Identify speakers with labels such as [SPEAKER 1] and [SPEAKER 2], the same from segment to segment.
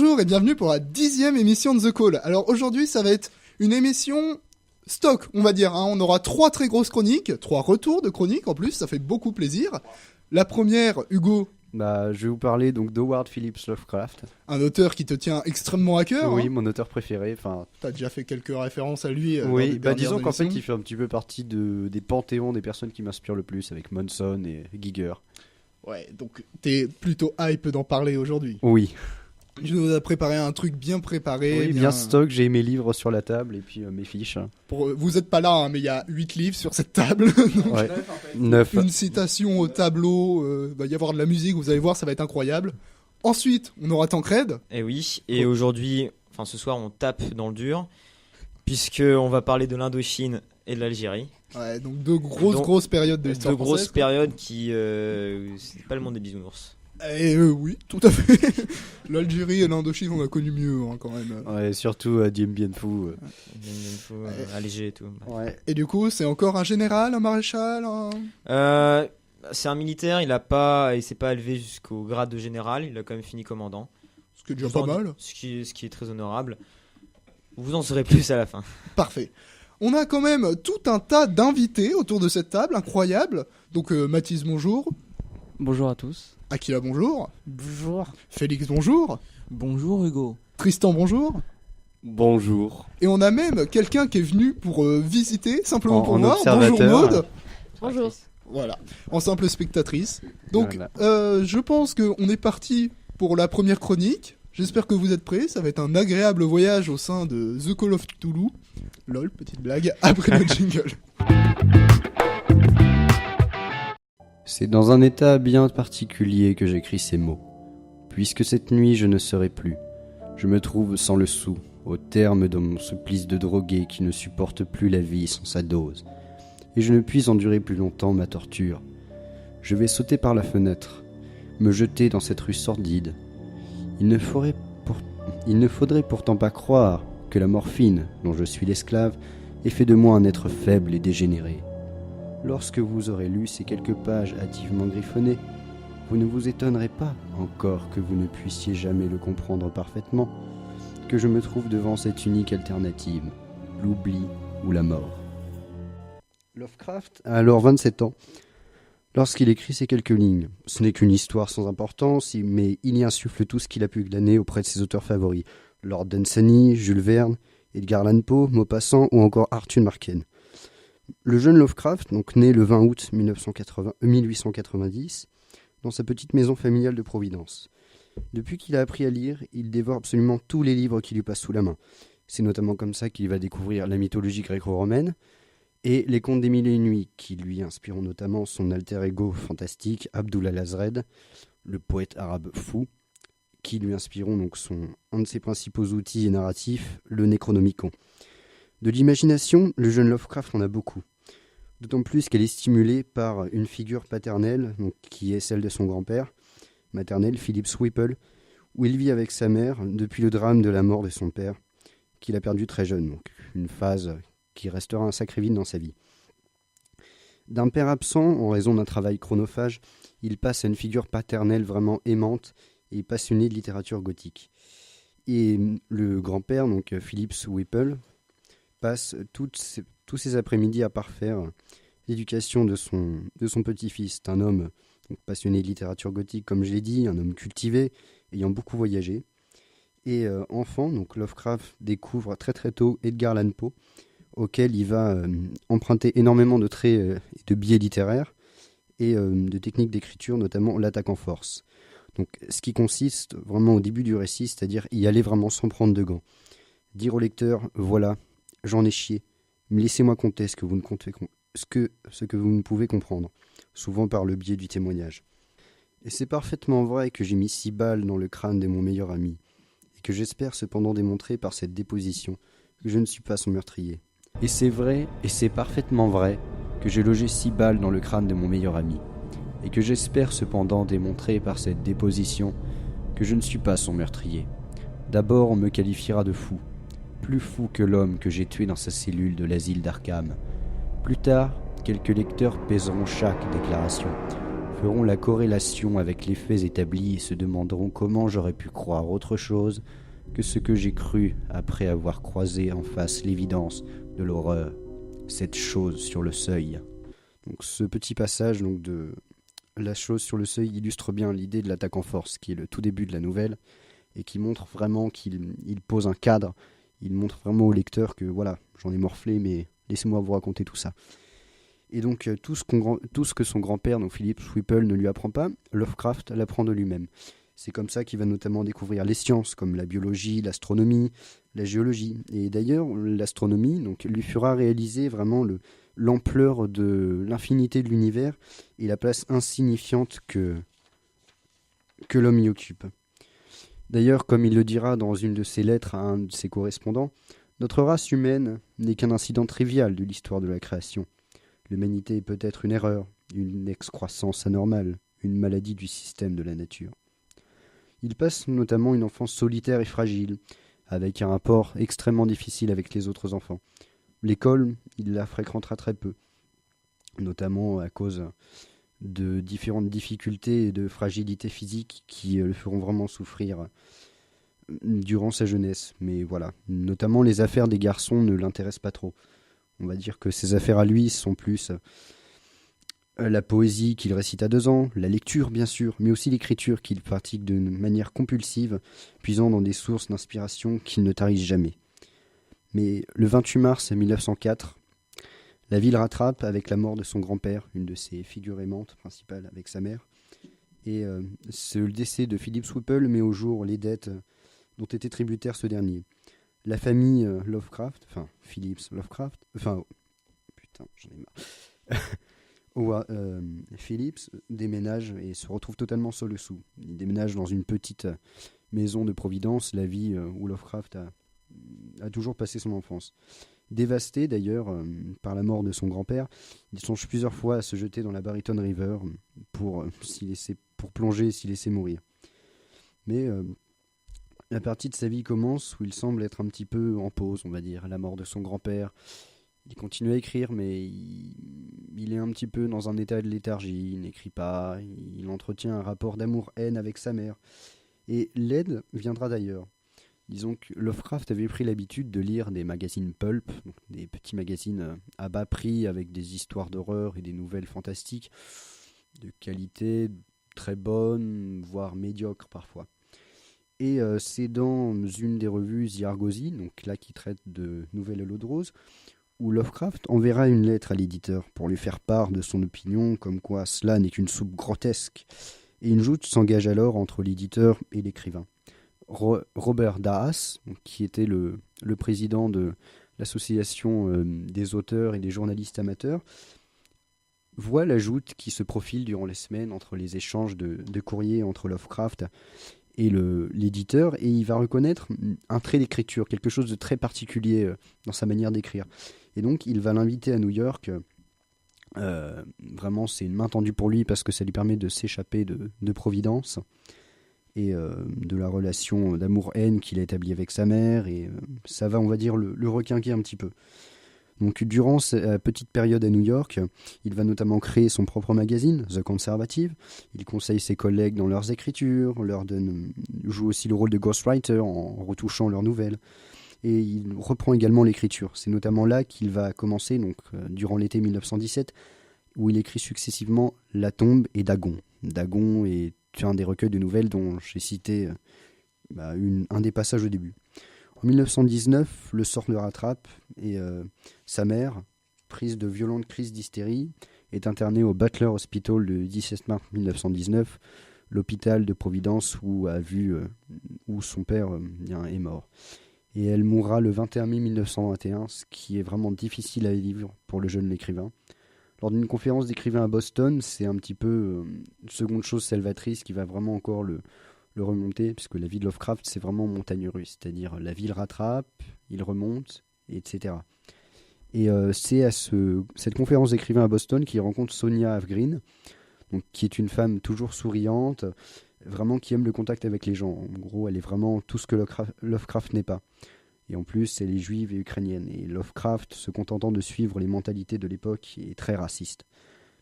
[SPEAKER 1] Bonjour et bienvenue pour la 10e émission de The Call. Alors aujourd'hui, ça va être une émission stock, on va dire. On aura 3 très grosses chroniques, 3 retours de chroniques en plus, ça fait beaucoup plaisir. La première, Hugo.
[SPEAKER 2] Je vais vous parler donc d'Howard Phillips Lovecraft.
[SPEAKER 1] Un auteur qui te tient extrêmement à cœur.
[SPEAKER 2] Oui, mon auteur préféré.
[SPEAKER 1] T'as déjà fait quelques références à lui.
[SPEAKER 2] Oui, disons qu'en fait, il fait un petit peu partie des panthéons des personnes qui m'inspirent le plus, avec Monson et Giger.
[SPEAKER 1] Ouais, donc t'es plutôt hype d'en parler aujourd'hui.
[SPEAKER 2] Oui.
[SPEAKER 1] Je nous ai préparé un truc bien préparé.
[SPEAKER 2] Oui, bien stock, j'ai mes livres sur la table et puis mes fiches.
[SPEAKER 1] Vous êtes pas là, mais il y a 8 livres sur cette table. Donc,
[SPEAKER 2] ouais. 9.
[SPEAKER 1] Une citation au tableau, va y avoir de la musique, vous allez voir, ça va être incroyable. Ensuite, on aura Tancred.
[SPEAKER 3] Et oui, et aujourd'hui, ce soir, on tape dans le dur, puisqu'on va parler de l'Indochine et de l'Algérie.
[SPEAKER 1] Ouais, donc deux grosses périodes de l'histoire française.
[SPEAKER 3] Deux grosses périodes qui... c'est pas le monde des bisounours.
[SPEAKER 1] Oui, tout à fait. L'Algérie et l'Indochine, on a connu mieux quand même.
[SPEAKER 2] Ouais, surtout Dien Bien Phu.
[SPEAKER 3] Allégé et tout.
[SPEAKER 1] Ouais. Et du coup, c'est encore un général, un maréchal
[SPEAKER 3] c'est un militaire, il s'est pas élevé jusqu'au grade de général, il a quand même fini commandant.
[SPEAKER 1] Ce qui est déjà pas mal.
[SPEAKER 3] Ce qui est très honorable. Vous en saurez plus à la fin.
[SPEAKER 1] Parfait. On a quand même tout un tas d'invités autour de cette table, incroyable. Donc Mathis, bonjour.
[SPEAKER 4] Bonjour à tous.
[SPEAKER 1] Akila, bonjour.
[SPEAKER 4] Bonjour.
[SPEAKER 1] Félix, bonjour.
[SPEAKER 4] Bonjour Hugo.
[SPEAKER 1] Tristan, bonjour.
[SPEAKER 2] Bonjour.
[SPEAKER 1] Et on a même quelqu'un qui est venu pour visiter, simplement pour voir.
[SPEAKER 2] Observateur.
[SPEAKER 1] Bonjour Maud.
[SPEAKER 5] Bonjour.
[SPEAKER 1] Voilà, en simple spectatrice. Donc,
[SPEAKER 2] voilà.
[SPEAKER 1] je pense qu'on est parti pour la première chronique. J'espère que vous êtes prêts. Ça va être un agréable voyage au sein de The Call of Cthulhu. Lol, petite blague, après le jingle.
[SPEAKER 2] C'est dans un état bien particulier que j'écris ces mots. Puisque cette nuit je ne serai plus. Je me trouve sans le sou, au terme de mon supplice de drogué qui ne supporte plus la vie sans sa dose. Et je ne puis endurer plus longtemps ma torture. Je vais sauter par la fenêtre, me jeter dans cette rue sordide. Il ne faudrait pourtant pas croire que la morphine, dont je suis l'esclave, ait fait de moi un être faible et dégénéré. Lorsque vous aurez lu ces quelques pages hâtivement griffonnées, vous ne vous étonnerez pas encore que vous ne puissiez jamais le comprendre parfaitement, que je me trouve devant cette unique alternative, l'oubli ou la mort. Lovecraft a alors 27 ans lorsqu'il écrit ces quelques lignes. Ce n'est qu'une histoire sans importance, mais il y insuffle tout ce qu'il a pu glaner auprès de ses auteurs favoris, Lord Dunsany, Jules Verne, Edgar Allan Poe, Maupassant ou encore Arthur Marken. Le jeune Lovecraft, donc né le 20 août 1890, dans sa petite maison familiale de Providence. Depuis qu'il a appris à lire, il dévore absolument tous les livres qui lui passent sous la main. C'est notamment comme ça qu'il va découvrir la mythologie gréco-romaine et les contes des mille et une nuits, qui lui inspirent notamment son alter ego fantastique, Abdul al-Azred, le poète arabe fou, qui lui inspireront donc un de ses principaux outils narratifs, le Necronomicon. De l'imagination, le jeune Lovecraft en a beaucoup. D'autant plus qu'elle est stimulée par une figure paternelle, donc, qui est celle de son grand-père maternel, Philip Whipple, où il vit avec sa mère depuis le drame de la mort de son père, qu'il a perdu très jeune, donc une phase qui restera un sacré vide dans sa vie. D'un père absent, en raison d'un travail chronophage, il passe à une figure paternelle vraiment aimante et passionnée de littérature gothique. Et le grand-père, donc Philip Whipple, passe tous ses après-midi à parfaire l'éducation de son petit-fils. C'est un homme passionné de littérature gothique, comme je l'ai dit, un homme cultivé, ayant beaucoup voyagé. Et enfant, donc Lovecraft découvre très très tôt Edgar Allan Poe, auquel il va emprunter énormément de traits et de biais littéraires et de techniques d'écriture, notamment l'attaque en force. Donc, ce qui consiste vraiment au début du récit, c'est-à-dire y aller vraiment sans prendre de gants. Dire au lecteur, voilà, j'en ai chié, mais laissez-moi compter ce que vous ne pouvez comprendre, souvent par le biais du témoignage. Et c'est parfaitement vrai que j'ai mis 6 balles dans le crâne de mon meilleur ami, et que j'espère cependant démontrer par cette déposition que je ne suis pas son meurtrier. Et c'est vrai, et c'est parfaitement vrai, que j'ai logé 6 balles dans le crâne de mon meilleur ami, et que j'espère cependant démontrer par cette déposition que je ne suis pas son meurtrier. D'abord, on me qualifiera de fou, plus fou que l'homme que j'ai tué dans sa cellule de l'asile d'Arkham. Plus tard, quelques lecteurs pèseront chaque déclaration, feront la corrélation avec les faits établis et se demanderont comment j'aurais pu croire autre chose que ce que j'ai cru après avoir croisé en face l'évidence de l'horreur, cette chose sur le seuil. Donc ce petit passage donc, de la chose sur le seuil illustre bien l'idée de l'attaque en force, qui est le tout début de la nouvelle, et qui montre vraiment qu'il pose un cadre, il montre vraiment au lecteur que voilà, j'en ai morflé, mais laissez-moi vous raconter tout ça. Et donc tout ce que son grand-père, donc Philip Whipple, ne lui apprend pas, Lovecraft l'apprend de lui-même. C'est comme ça qu'il va notamment découvrir les sciences comme la biologie, l'astronomie, la géologie. Et d'ailleurs, l'astronomie donc, lui fera réaliser vraiment l'ampleur de l'infinité de l'univers et la place insignifiante que l'homme y occupe. D'ailleurs, comme il le dira dans une de ses lettres à un de ses correspondants, notre race humaine n'est qu'un incident trivial de l'histoire de la création. L'humanité est peut-être une erreur, une excroissance anormale, une maladie du système de la nature. Il passe notamment une enfance solitaire et fragile, avec un rapport extrêmement difficile avec les autres enfants. L'école, il la fréquentera très peu, notamment à cause de différentes difficultés et de fragilité physique qui le feront vraiment souffrir durant sa jeunesse. Mais voilà, notamment les affaires des garçons ne l'intéressent pas trop. On va dire que ses affaires à lui sont plus la poésie qu'il récite à 2 ans, la lecture bien sûr, mais aussi l'écriture qu'il pratique de manière compulsive, puisant dans des sources d'inspiration qui ne tarissent jamais. Mais le 28 mars 1904, la vie le rattrape avec la mort de son grand-père, une de ses figures aimantes principales avec sa mère, et le décès de Philip Whipple met au jour les dettes dont était tributaire ce dernier. La famille Lovecraft, enfin Phillips Lovecraft, putain j'en ai marre. Phillips déménage et se retrouve totalement seul sous. Il déménage dans une petite maison de Providence, la vie où Lovecraft a toujours passé son enfance. Dévasté d'ailleurs par la mort de son grand-père, il songe plusieurs fois à se jeter dans la Barrington River pour plonger et s'y laisser mourir. Mais la partie de sa vie commence où il semble être un petit peu en pause, on va dire, à la mort de son grand-père. Il continue à écrire, mais il est un petit peu dans un état de léthargie, il n'écrit pas, il entretient un rapport d'amour-haine avec sa mère. Et l'aide viendra d'ailleurs. Disons que Lovecraft avait pris l'habitude de lire des magazines pulp, donc des petits magazines à bas prix avec des histoires d'horreur et des nouvelles fantastiques, de qualité très bonne, voire médiocre parfois. Et c'est dans une des revues The Argosy, donc là qui traite de nouvelles à l'eau de rose, où Lovecraft enverra une lettre à l'éditeur pour lui faire part de son opinion, comme quoi cela n'est qu'une soupe grotesque. Et une joute s'engage alors entre l'éditeur et l'écrivain. Robert Daas, qui était le président de l'association des auteurs et des journalistes amateurs, voit la joute qui se profile durant les semaines entre les échanges de courriers entre Lovecraft et l'éditeur, et il va reconnaître un trait d'écriture, quelque chose de très particulier dans sa manière d'écrire. Et donc il va l'inviter à New York. Vraiment c'est une main tendue pour lui parce que ça lui permet de s'échapper de Providence et de la relation d'amour-haine qu'il a établie avec sa mère, et ça va, on va dire, le requinquer un petit peu. Donc durant sa petite période à New York, il va notamment créer son propre magazine, The Conservative. Il conseille ses collègues dans leurs écritures, joue aussi le rôle de ghostwriter en retouchant leurs nouvelles. Et il reprend également l'écriture. C'est notamment là qu'il va commencer, donc durant l'été 1917, où il écrit successivement La Tombe et Dagon. Dagon est un des recueils de nouvelles dont j'ai cité un des passages au début. En 1919, le sort le rattrape et sa mère, prise de violentes crises d'hystérie, est internée au Butler Hospital le 17 mars 1919, l'hôpital de Providence où son père est mort. Et elle mourra le 21 mai 1921, ce qui est vraiment difficile à vivre pour le jeune écrivain. Lors d'une conférence d'écrivains à Boston, c'est un petit peu une seconde chose salvatrice qui va vraiment encore le remonter, puisque la vie de Lovecraft, c'est vraiment montagne russe, c'est-à-dire la vie le rattrape, il remonte, etc. Et c'est à cette conférence d'écrivains à Boston qu'il rencontre Sonia Avgreen, donc, qui est une femme toujours souriante, vraiment qui aime le contact avec les gens. En gros, elle est vraiment tout ce que Lovecraft n'est pas. Et en plus, elle est juive et ukrainienne. Et Lovecraft, se contentant de suivre les mentalités de l'époque, est très raciste.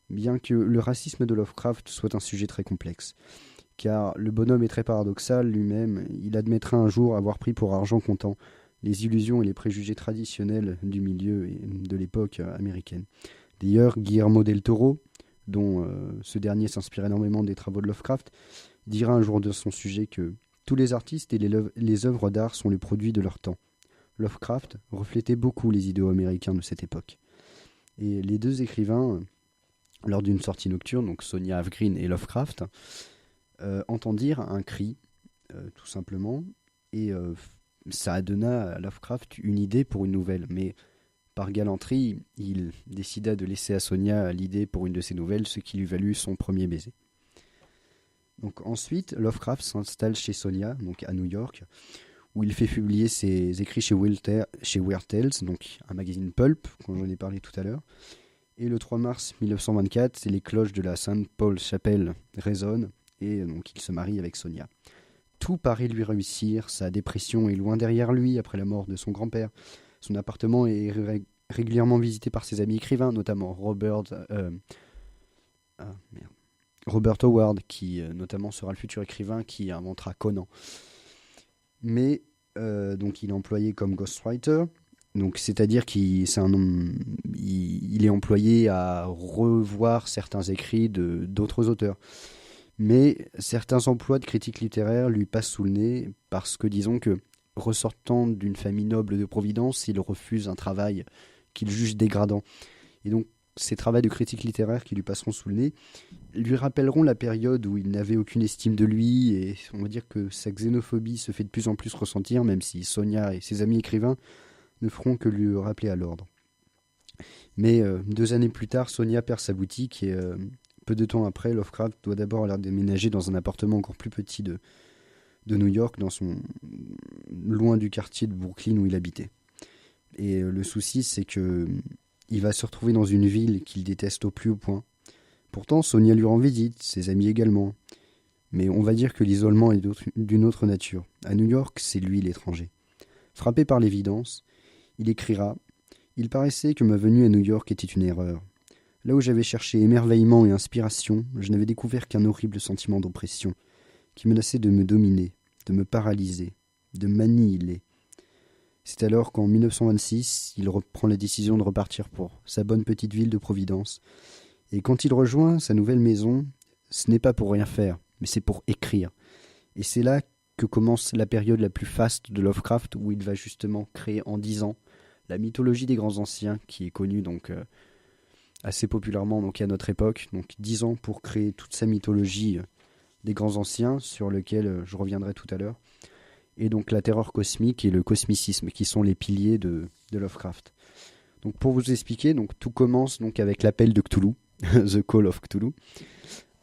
[SPEAKER 2] bien que le racisme de Lovecraft soit un sujet très complexe. Car le bonhomme est très paradoxal lui-même, il admettra un jour avoir pris pour argent comptant les illusions et les préjugés traditionnels du milieu et de l'époque américaine. D'ailleurs, Guillermo del Toro, dont ce dernier s'inspire énormément des travaux de Lovecraft, dira un jour de son sujet que tous les artistes et les œuvres d'art sont le produit de leur temps. Lovecraft reflétait beaucoup les idéaux américains de cette époque. Et les deux écrivains, lors d'une sortie nocturne, donc Sonia Avgrin et Lovecraft, entendirent un cri, tout simplement, et ça donna à Lovecraft une idée pour une nouvelle. Mais par galanterie, il décida de laisser à Sonia l'idée pour une de ses nouvelles, ce qui lui valut son premier baiser. Donc ensuite, Lovecraft s'installe chez Sonia, donc à New York, où il fait publier ses écrits chez Weird Tales, donc un magazine pulp, dont j'en ai parlé tout à l'heure. Et le 3 mars 1924, les cloches de la St. Paul's Chapel résonnent, et donc il se marie avec Sonia. Tout paraît lui réussir, sa dépression est loin derrière lui après la mort de son grand-père. Son appartement est régulièrement visité par ses amis écrivains, notamment Robert Howard, qui notamment sera le futur écrivain qui inventera Conan. Mais donc il est employé comme ghostwriter, donc c'est-à-dire qu'il est employé à revoir certains écrits d'autres auteurs. Mais certains emplois de critique littéraire lui passent sous le nez parce que, disons que, ressortant d'une famille noble de Providence, il refuse un travail qu'il juge dégradant. Et donc, ces travaux de critique littéraire qui lui passeront sous le nez lui rappelleront la période où il n'avait aucune estime de lui, et on va dire que sa xénophobie se fait de plus en plus ressentir, même si Sonia et ses amis écrivains ne feront que lui rappeler à l'ordre. Mais 2 années plus tard, Sonia perd sa boutique et peu de temps après, Lovecraft doit d'abord aller déménager dans un appartement encore plus petit de New York, loin du quartier de Brooklyn où il habitait. Et le souci, c'est que il va se retrouver dans une ville qu'il déteste au plus haut point. Pourtant, Sonia lui rend visite, ses amis également. Mais on va dire que l'isolement est d'une autre nature. À New York, c'est lui l'étranger. Frappé par l'évidence, il écrira « Il paraissait que ma venue à New York était une erreur. Là où j'avais cherché émerveillement et inspiration, je n'avais découvert qu'un horrible sentiment d'oppression, qui menaçait de me dominer, de me paralyser, de m'annihiler. C'est alors qu'en 1926, il reprend la décision de repartir pour sa bonne petite ville de Providence. Et quand il rejoint sa nouvelle maison, ce n'est pas pour rien faire, mais c'est pour écrire. Et c'est là que commence la période la plus faste de Lovecraft, où il va justement créer en 10 ans la mythologie des grands anciens, qui est connue donc assez populairement donc à notre époque. Donc 10 ans pour créer toute sa mythologie des grands anciens, sur lequel je reviendrai tout à l'heure. Et donc la terreur cosmique et le cosmicisme, qui sont les piliers de Lovecraft. Donc pour vous expliquer, donc tout commence donc avec l'appel de Cthulhu, The Call of Cthulhu,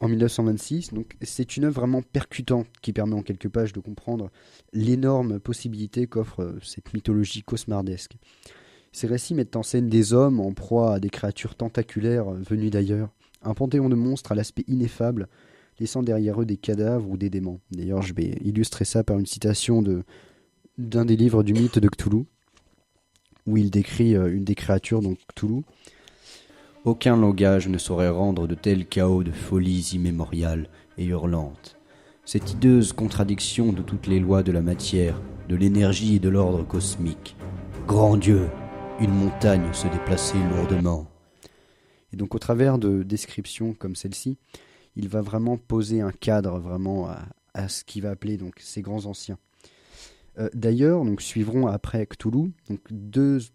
[SPEAKER 2] en 1926. Donc c'est une œuvre vraiment percutante qui permet en quelques pages de comprendre l'énorme possibilité qu'offre cette mythologie cauchemardesque. Ces récits mettent en scène des hommes en proie à des créatures tentaculaires venues d'ailleurs, un panthéon de monstres à l'aspect ineffable, laissant derrière eux des cadavres ou des démons. D'ailleurs, je vais illustrer ça par une citation d'un des livres du mythe de Cthulhu, où il décrit une des créatures, donc Cthulhu. « Aucun langage ne saurait rendre de tels chaos de folies immémoriales et hurlantes. Cette hideuse contradiction de toutes les lois de la matière, de l'énergie et de l'ordre cosmique. Grand Dieu, une montagne se déplaçait lourdement. » Et donc au travers de descriptions comme celle-ci, il va vraiment poser un cadre vraiment à ce qu'il va appeler donc ces grands anciens. D'ailleurs, donc suivront après Cthulhu donc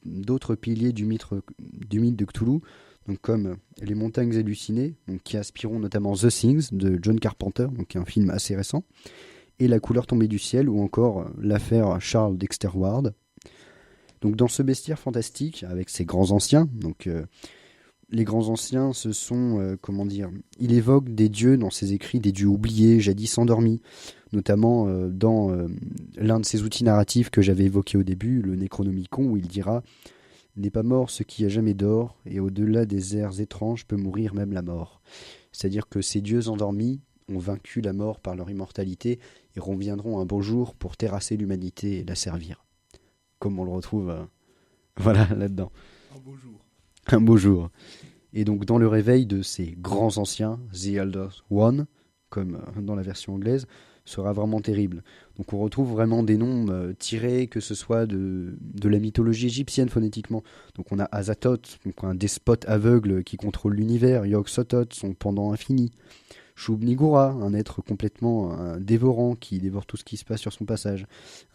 [SPEAKER 2] d'autres piliers du mythe de Cthulhu, donc comme les montagnes hallucinées, donc qui inspireront notamment The Thing de John Carpenter, donc un film assez récent, et La couleur tombée du ciel, ou encore l'affaire Charles Dexter Ward. Donc dans ce bestiaire fantastique, avec ces grands anciens, donc les grands anciens, ce sont, il évoque des dieux dans ses écrits, des dieux oubliés, jadis endormis, notamment dans l'un de ses outils narratifs que j'avais évoqué au début, le Necronomicon, où il dira « N'est pas mort ce qui a jamais dort, et au-delà des airs étranges peut mourir même la mort. » C'est-à-dire que ces dieux endormis ont vaincu la mort par leur immortalité et reviendront un beau jour pour terrasser l'humanité et la servir. Comme on le retrouve là-dedans.
[SPEAKER 1] Un beau jour.
[SPEAKER 2] Un beau jour. Et donc dans le réveil de ces grands anciens, The Elder One, comme dans la version anglaise, sera vraiment terrible. Donc on retrouve vraiment des noms tirés, que ce soit de la mythologie égyptienne phonétiquement. Donc on a Azathoth, donc un despote aveugle qui contrôle l'univers, Yog-Sothoth, son pendant infini, Shub-Niggura, un être complètement dévorant qui dévore tout ce qui se passe sur son passage,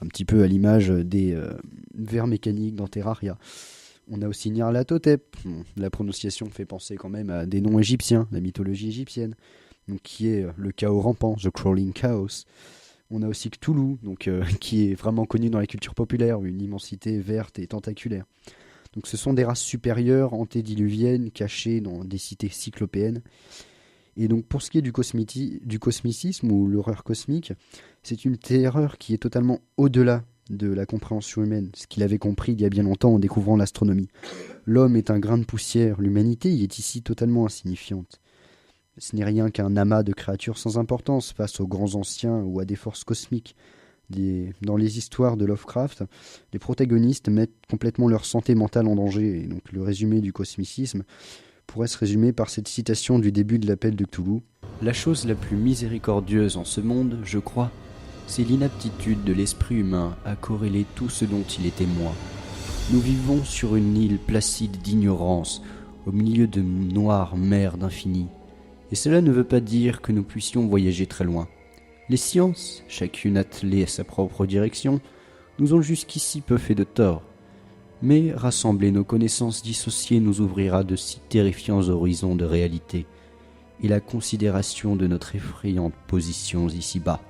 [SPEAKER 2] un petit peu à l'image des vers mécaniques dans Terraria. On a aussi Nyarlathotep, la prononciation fait penser quand même à des noms égyptiens, la mythologie égyptienne, donc qui est le chaos rampant, The Crawling Chaos. On a aussi Cthulhu, donc, qui est vraiment connu dans la culture populaire, une immensité verte et tentaculaire. Donc ce sont des races supérieures, antédiluviennes, cachées dans des cités cyclopéennes. Et donc pour ce qui est du cosmicisme ou l'horreur cosmique, c'est une terreur qui est totalement au-delà de la compréhension humaine, ce qu'il avait compris il y a bien longtemps en découvrant l'astronomie. L'homme est un grain de poussière, l'humanité y est ici totalement insignifiante. Ce n'est rien qu'un amas de créatures sans importance face aux grands anciens ou à des forces cosmiques. Dans les histoires de Lovecraft, les protagonistes mettent complètement leur santé mentale en danger, et donc le résumé du cosmicisme pourrait se résumer par cette citation du début de l'appel de Cthulhu. La chose la plus miséricordieuse en ce monde, je crois, c'est l'inaptitude de l'esprit humain à corréler tout ce dont il est témoin. Nous vivons sur une île placide d'ignorance, au milieu de noires mers d'infini. Et cela ne veut pas dire que nous puissions voyager très loin. Les sciences, chacune attelée à sa propre direction, nous ont jusqu'ici peu fait de tort. Mais rassembler nos connaissances dissociées nous ouvrira de si terrifiants horizons de réalité, et la considération de notre effrayante position ici-bas.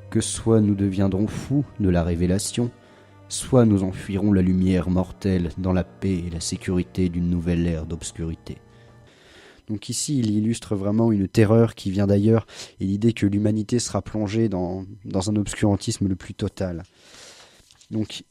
[SPEAKER 2] Que soit nous deviendrons fous de la révélation, soit nous enfuirons la lumière mortelle dans la paix et la sécurité d'une nouvelle ère d'obscurité. Donc ici, il illustre vraiment une terreur qui vient d'ailleurs, et l'idée que l'humanité sera plongée dans un obscurantisme le plus total. Donc,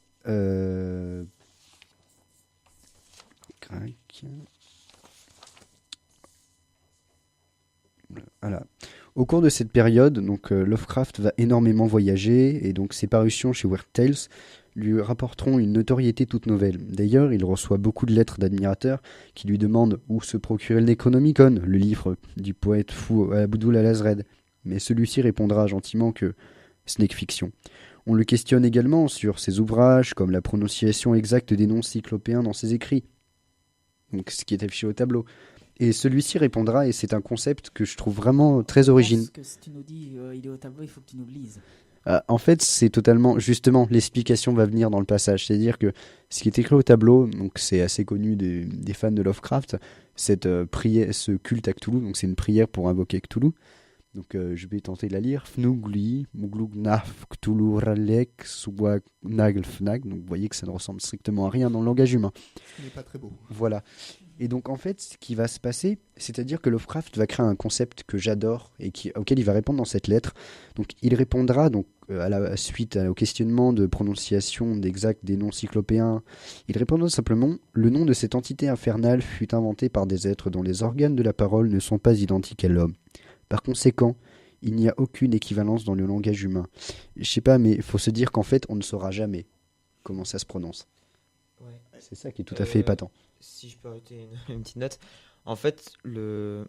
[SPEAKER 2] voilà. Au cours de cette période, donc, Lovecraft va énormément voyager, et donc ses parutions chez Weird Tales lui rapporteront une notoriété toute nouvelle. D'ailleurs, il reçoit beaucoup de lettres d'admirateurs qui lui demandent où se procurer le Necronomicon, le livre du poète fou Abdul al-Azred. Mais celui-ci répondra gentiment que ce n'est que fiction. On le questionne également sur ses ouvrages, comme la prononciation exacte des noms cyclopéens dans ses écrits, donc ce qui est affiché au tableau. Et celui-ci répondra, et c'est un concept que je trouve vraiment très original.
[SPEAKER 4] Je pense que si tu nous dis il est au tableau, il faut que tu nous le lises.
[SPEAKER 2] En fait, c'est totalement, justement, l'explication va venir dans le passage. C'est-à-dire que ce qui est écrit au tableau, donc c'est assez connu des fans de Lovecraft, cette prière, ce culte à Cthulhu, donc c'est une prière pour invoquer Cthulhu. Donc je vais tenter de la lire. Fnugli, Muglugnaf, Cthulhu, Ralek, Suwag, Naglfnag. Donc vous voyez que ça ne ressemble strictement à rien dans le langage humain.
[SPEAKER 1] Ce n'est pas très beau.
[SPEAKER 2] Voilà. Et donc en fait, ce qui va se passer, c'est-à-dire que Lovecraft va créer un concept que j'adore et auquel il va répondre dans cette lettre. Donc il répondra donc suite au questionnement de prononciation d'exact des noms cyclopéens. Il répondra simplement: le nom de cette entité infernale fut inventé par des êtres dont les organes de la parole ne sont pas identiques à l'homme. Par conséquent, il n'y a aucune équivalence dans le langage humain. Je sais pas, mais il faut se dire qu'en fait, on ne saura jamais comment ça se prononce.
[SPEAKER 3] Ouais.
[SPEAKER 2] C'est ça qui est tout à fait épatant.
[SPEAKER 3] Si je peux ajouter une petite note. En fait, dans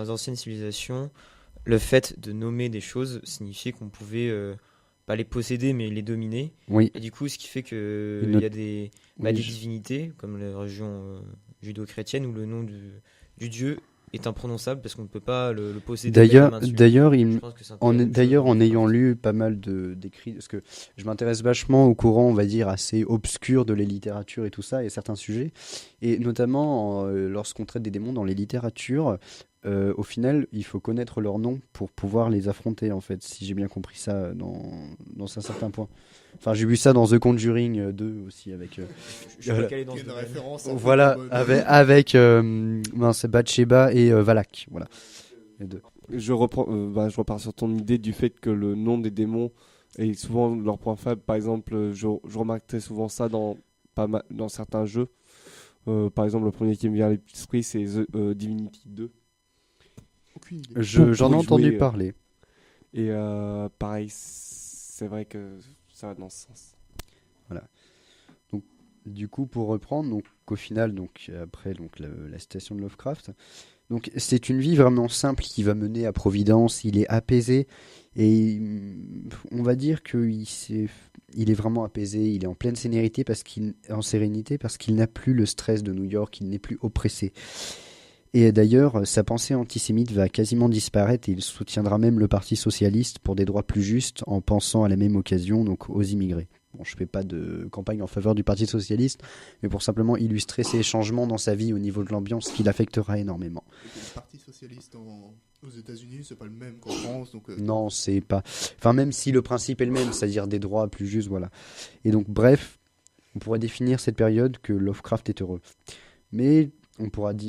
[SPEAKER 3] les anciennes civilisations, le fait de nommer des choses signifiait qu'on pouvait pas les posséder, mais les dominer.
[SPEAKER 2] Oui.
[SPEAKER 3] Et du coup, ce qui fait qu'il y a des divinités, comme la religion judo-chrétienne, où le nom du dieu est imprononçable parce qu'on ne peut pas le posséder.
[SPEAKER 2] D'ailleurs, en ayant lu pas mal d'écrits, parce que je m'intéresse vachement au courant, on va dire, assez obscur de la littérature et tout ça, et certains sujets, et notamment lorsqu'on traite des démons dans les littératures, au final, il faut connaître leur nom pour pouvoir les affronter, en fait, si j'ai bien compris ça dans un certain point. Enfin, j'ai vu ça dans The Conjuring 2 aussi, avec...
[SPEAKER 3] je suis pas calé dans ce
[SPEAKER 1] référence.
[SPEAKER 2] Voilà, avec Bathsheba et Valak, voilà. Les deux.
[SPEAKER 5] Je repars sur ton idée du fait que le nom des démons est souvent leur point faible. Par exemple, je remarque très souvent ça dans certains jeux. Par exemple, le premier qui me vient à l'esprit, c'est Divinity 2.
[SPEAKER 1] Aucune idée.
[SPEAKER 2] J'en ai entendu parler.
[SPEAKER 5] Et pareil, c'est vrai que ça va dans ce sens.
[SPEAKER 2] Voilà. Donc, Du coup, pour reprendre, donc au final, donc après donc la citation de Lovecraft, donc c'est une vie vraiment simple qui va mener à Providence. Il est apaisé et on va dire il est vraiment apaisé. Il est en pleine sérénité parce qu'il n'a plus le stress de New York. Il n'est plus oppressé. Et d'ailleurs, sa pensée antisémite va quasiment disparaître et il soutiendra même le Parti socialiste pour des droits plus justes en pensant à la même occasion donc aux immigrés. Bon, je ne fais pas de campagne en faveur du Parti socialiste, mais pour simplement illustrer ces changements dans sa vie au niveau de l'ambiance qui l'affectera énormément.
[SPEAKER 1] Le Parti socialiste aux États-Unis, c'est pas le même qu'en France, donc.
[SPEAKER 2] Non, c'est pas. Enfin, même si le principe est le même, c'est-à-dire des droits plus justes, voilà. Et donc, bref, on pourrait définir cette période que Lovecraft est heureux. Mais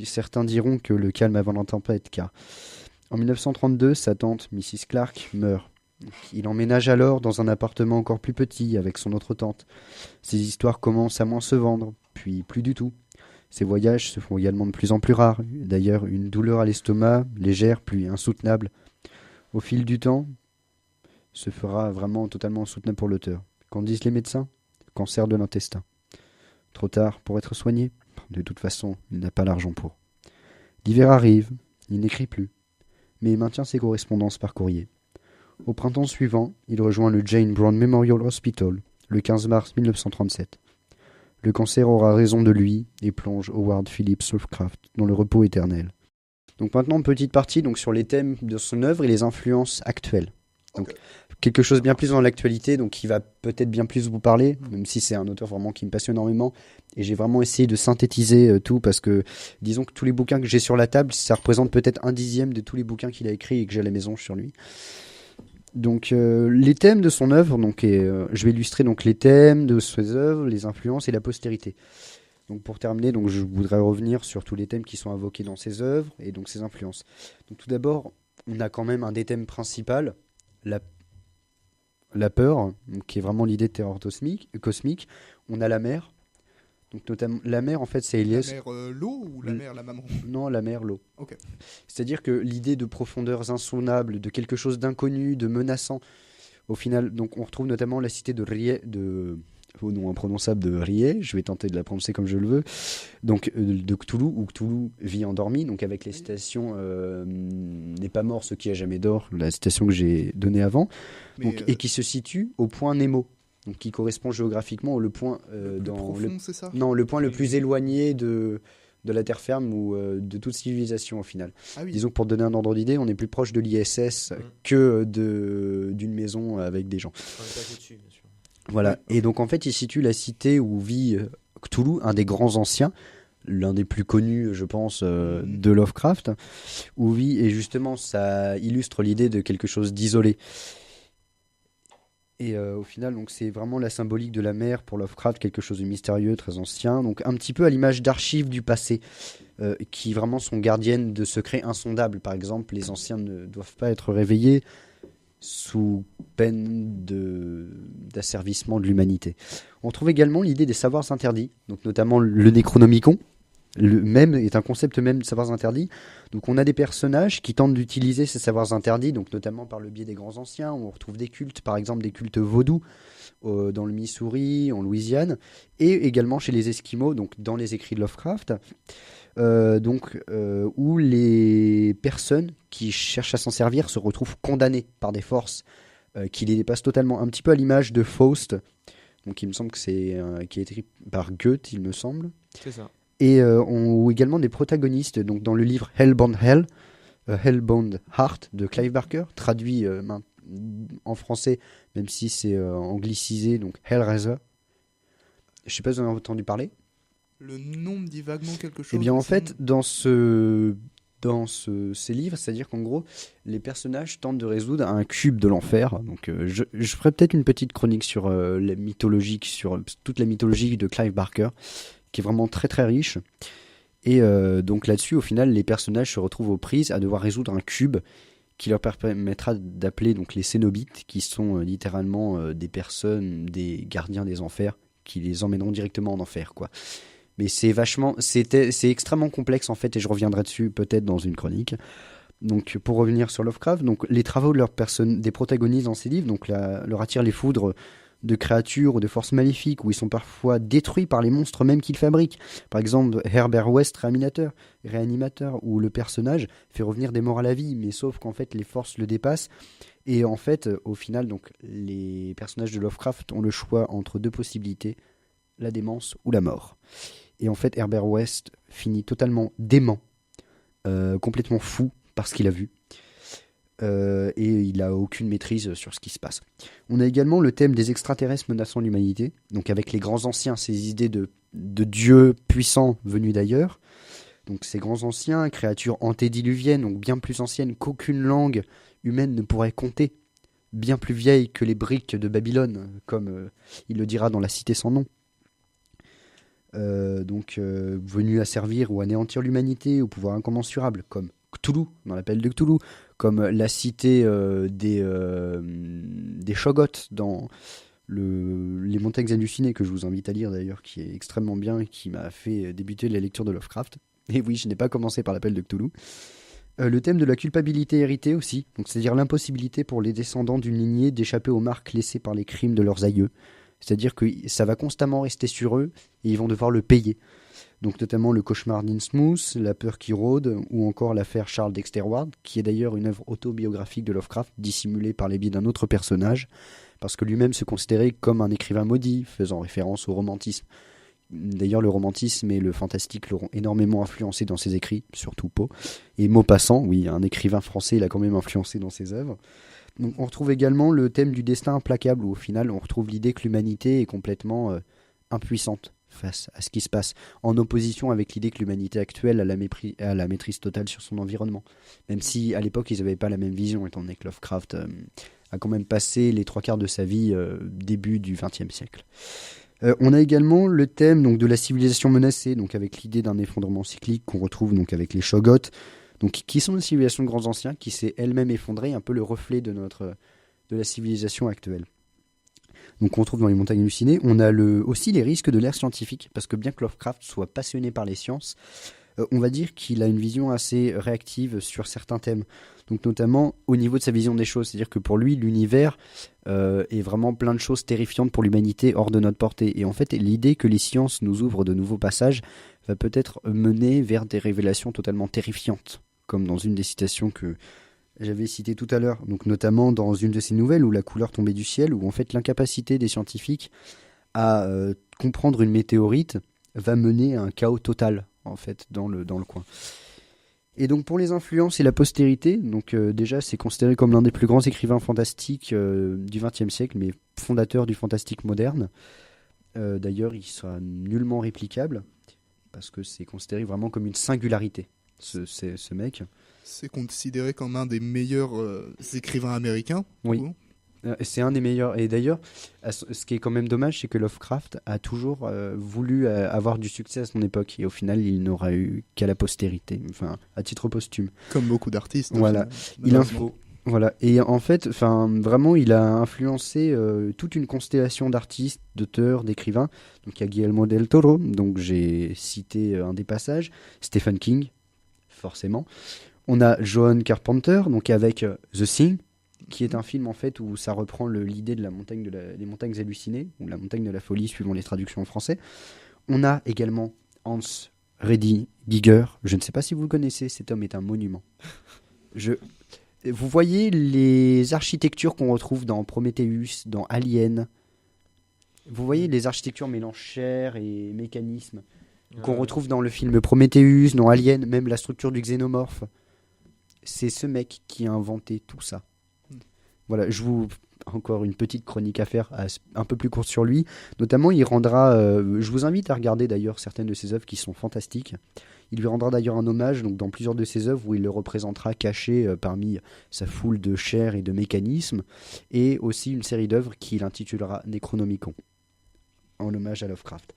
[SPEAKER 2] certains diront que le calme avant la tempête, car en 1932, sa tante, Mrs. Clark, meurt. Il emménage alors dans un appartement encore plus petit avec son autre tante. Ses histoires commencent à moins se vendre, puis plus du tout. Ses voyages se font également de plus en plus rares. D'ailleurs, une douleur à l'estomac, légère puis insoutenable, au fil du temps, se fera vraiment totalement insoutenable pour l'auteur. Qu'en disent les médecins ? Cancer de l'intestin. Trop tard pour être soigné ? De toute façon, il n'a pas l'argent pour. L'hiver arrive, il n'écrit plus, mais il maintient ses correspondances par courrier. Au printemps suivant, il rejoint le Jane Brown Memorial Hospital le 15 mars 1937. Le cancer aura raison de lui et plonge Howard Phillips Lovecraft dans le repos éternel. Donc maintenant, petite partie donc, sur les thèmes de son œuvre et les influences actuelles. Donc, quelque chose bien plus dans l'actualité, donc qui va peut-être bien plus vous parler, même si c'est un auteur vraiment qui me passionne énormément. Et j'ai vraiment essayé de synthétiser tout parce que, disons que tous les bouquins que j'ai sur la table, ça représente peut-être 1/10 de tous les bouquins qu'il a écrits et que j'ai à la maison sur lui. Donc les thèmes de son œuvre, je vais illustrer donc les thèmes de ses œuvres, les influences et la postérité. Donc pour terminer, donc je voudrais revenir sur tous les thèmes qui sont invoqués dans ses œuvres et donc ses influences. Donc tout d'abord, on a quand même un des thèmes principaux, la peur, donc, qui est vraiment l'idée de terreur cosmique. On a la mer. Donc notamment la mer en fait c'est Elias.
[SPEAKER 1] La mer l'eau ou la mer la maman ?
[SPEAKER 2] Non, la mer l'eau.
[SPEAKER 1] Ok.
[SPEAKER 2] C'est-à-dire que l'idée de profondeurs insoutenables, de quelque chose d'inconnu, de menaçant, au final, donc on retrouve notamment la cité au nom imprononçable de Rié, je vais tenter de la prononcer comme je le veux, donc de Cthulhu, où Cthulhu vit endormi, donc avec les citations n'est pas mort ce qui a jamais dort, la citation que j'ai donnée avant, et qui se situe au point Nemo. Donc qui correspond géographiquement au point
[SPEAKER 1] c'est ça ?
[SPEAKER 2] Non, le point le plus éloigné de la terre ferme ou de toute civilisation au final.
[SPEAKER 1] Ah oui.
[SPEAKER 2] Disons que pour donner un ordre d'idée, on est plus proche de l'ISS que d'une maison avec des gens.
[SPEAKER 3] On est passé dessus, bien sûr.
[SPEAKER 2] Voilà. Et donc en fait, il situe la cité où vit Cthulhu, un des grands anciens, l'un des plus connus, je pense, de Lovecraft, où vit, et justement, ça illustre l'idée de quelque chose d'isolé. Et au final, donc, c'est vraiment la symbolique de la mer pour Lovecraft, quelque chose de mystérieux, très ancien. Donc un petit peu à l'image d'archives du passé, qui vraiment sont gardiennes de secrets insondables. Par exemple, les anciens ne doivent pas être réveillés sous peine d'asservissement de l'humanité. On trouve également l'idée des savoirs interdits, donc notamment le Necronomicon. Le même est un concept même de savoirs interdits. Donc on a des personnages qui tentent d'utiliser ces savoirs interdits, donc notamment par le biais des grands anciens. On retrouve des cultes, par exemple des cultes vaudous dans le Missouri, en Louisiane, et également chez les Esquimaux, donc dans les écrits de Lovecraft, où les personnes qui cherchent à s'en servir se retrouvent condamnées par des forces qui les dépassent totalement, un petit peu à l'image de Faust. Donc il me semble que c'est qui est écrit par Goethe, il me semble.
[SPEAKER 3] C'est ça.
[SPEAKER 2] Et ou également des protagonistes, donc dans le livre Hellbound Heart de Clive Barker, traduit en français, même si c'est anglicisé, donc Hellraiser. Je sais pas si vous en avez entendu parler.
[SPEAKER 1] Le nom me dit vaguement quelque chose.
[SPEAKER 2] Eh bien en fait, dans ces livres, c'est-à-dire qu'en gros, les personnages tentent de résoudre un cube de l'enfer. Donc je ferai peut-être une petite chronique sur sur toute la mythologie de Clive Barker, qui est vraiment très très riche. Et donc là-dessus, au final, les personnages se retrouvent aux prises à devoir résoudre un cube qui leur permettra d'appeler donc les Cénobites, qui sont littéralement des personnes, des gardiens des enfers, qui les emmèneront directement en enfer, quoi. Mais c'est extrêmement complexe en fait, et je reviendrai dessus peut-être dans une chronique. Donc pour revenir sur Lovecraft, donc les travaux de des protagonistes dans ces livres, donc leur attirent les foudres de créatures ou de forces maléfiques, où ils sont parfois détruits par les monstres même qu'ils fabriquent. Par exemple, Herbert West, réanimateur, où le personnage fait revenir des morts à la vie, mais sauf qu'en fait les forces le dépassent. Et en fait, au final, donc, les personnages de Lovecraft ont le choix entre deux possibilités, la démence ou la mort. Et en fait, Herbert West finit totalement dément, complètement fou par ce qu'il a vu. Et il n'a aucune maîtrise sur ce qui se passe. On a également le thème des extraterrestres menaçant l'humanité, donc avec les grands anciens, ces idées de dieux puissants venus d'ailleurs. Donc ces grands anciens, créatures antédiluviennes, donc bien plus anciennes qu'aucune langue humaine ne pourrait compter, bien plus vieilles que les briques de Babylone, comme il le dira dans La Cité sans nom. Venus à servir ou anéantir l'humanité au pouvoir incommensurable, comme Cthulhu, dans l'appel de Cthulhu, comme la cité des Shoggoths dans les Montagnes hallucinées, que je vous invite à lire d'ailleurs, qui est extrêmement bien et qui m'a fait débuter la lecture de Lovecraft. Et oui, je n'ai pas commencé par l'appel de Cthulhu. Le thème de la culpabilité héritée aussi, donc c'est-à-dire l'impossibilité pour les descendants d'une lignée d'échapper aux marques laissées par les crimes de leurs aïeux. C'est-à-dire que ça va constamment rester sur eux et ils vont devoir le payer. Donc notamment le cauchemar d'Innsmouth, la peur qui rôde, ou encore l'affaire Charles Dexter Ward, qui est d'ailleurs une œuvre autobiographique de Lovecraft, dissimulée par les biais d'un autre personnage, parce que lui-même se considérait comme un écrivain maudit, faisant référence au romantisme. D'ailleurs, le romantisme et le fantastique l'auront énormément influencé dans ses écrits, surtout Poe. Et Maupassant, oui, un écrivain français, il a quand même influencé dans ses œuvres. Donc, on retrouve également le thème du destin implacable, où au final, on retrouve l'idée que l'humanité est complètement impuissante face à ce qui se passe, en opposition avec l'idée que l'humanité actuelle a la maîtrise totale sur son environnement. Même si, à l'époque, ils n'avaient pas la même vision, étant donné que Lovecraft a quand même passé les 3/4 de sa vie début du XXe siècle. On a également le thème donc, de la civilisation menacée, donc avec l'idée d'un effondrement cyclique qu'on retrouve donc, avec les Shoggoths, donc, qui sont une civilisation de grands anciens qui s'est elle-même effondrée, un peu le reflet de la civilisation actuelle. Donc on retrouve dans les Montagnes hallucinées. On a aussi les risques de l'ère scientifique, parce que bien que Lovecraft soit passionné par les sciences, on va dire qu'il a une vision assez réactive sur certains thèmes. Donc notamment au niveau de sa vision des choses, c'est-à-dire que pour lui, l'univers est vraiment plein de choses terrifiantes pour l'humanité hors de notre portée. Et en fait, l'idée que les sciences nous ouvrent de nouveaux passages va peut-être mener vers des révélations totalement terrifiantes, comme dans une des citations que j'avais citées tout à l'heure, donc notamment dans une de ces nouvelles où la couleur tombait du ciel, où en fait l'incapacité des scientifiques à comprendre une météorite va mener à un chaos total en fait dans le coin. Et donc pour les influences et la postérité, donc déjà c'est considéré comme l'un des plus grands écrivains fantastiques du XXe siècle, mais fondateur du fantastique moderne. D'ailleurs il sera nullement réplicable, parce que c'est considéré vraiment comme une singularité, ce mec.
[SPEAKER 1] C'est considéré comme un des meilleurs écrivains américains.
[SPEAKER 2] Oui. C'est un des meilleurs. Et d'ailleurs, ce qui est quand même dommage, c'est que Lovecraft a toujours voulu avoir du succès à son époque. Et au final, il n'aura eu qu'à la postérité, enfin, à titre posthume.
[SPEAKER 1] Comme beaucoup d'artistes.
[SPEAKER 2] Voilà. Voilà. Et en fait, vraiment, il a influencé toute une constellation d'artistes, d'auteurs, d'écrivains. Donc, il y a Guillermo del Toro, donc j'ai cité un des passages. Stephen King, forcément. On a John Carpenter, donc avec The Thing, qui est un film en fait où ça reprend l'idée de des montagnes hallucinées, ou la montagne de la folie suivant les traductions en français. On a également Hans Reddy Giger. Je ne sais pas si vous le connaissez, cet homme est un monument. Vous voyez les architectures qu'on retrouve dans Prometheus, dans Alien. Vous voyez les architectures mêlant chair et mécanisme qu'on retrouve dans le film Prometheus, dans Alien, même la structure du xénomorphe. C'est ce mec qui a inventé tout ça. Voilà, encore une petite chronique à faire un peu plus courte sur lui. Notamment, il rendra, je vous invite à regarder d'ailleurs certaines de ses œuvres qui sont fantastiques. Il lui rendra d'ailleurs un hommage donc, dans plusieurs de ses œuvres où il le représentera caché parmi sa foule de chair et de mécanismes. Et aussi une série d'œuvres qu'il intitulera Necronomicon, en hommage à Lovecraft.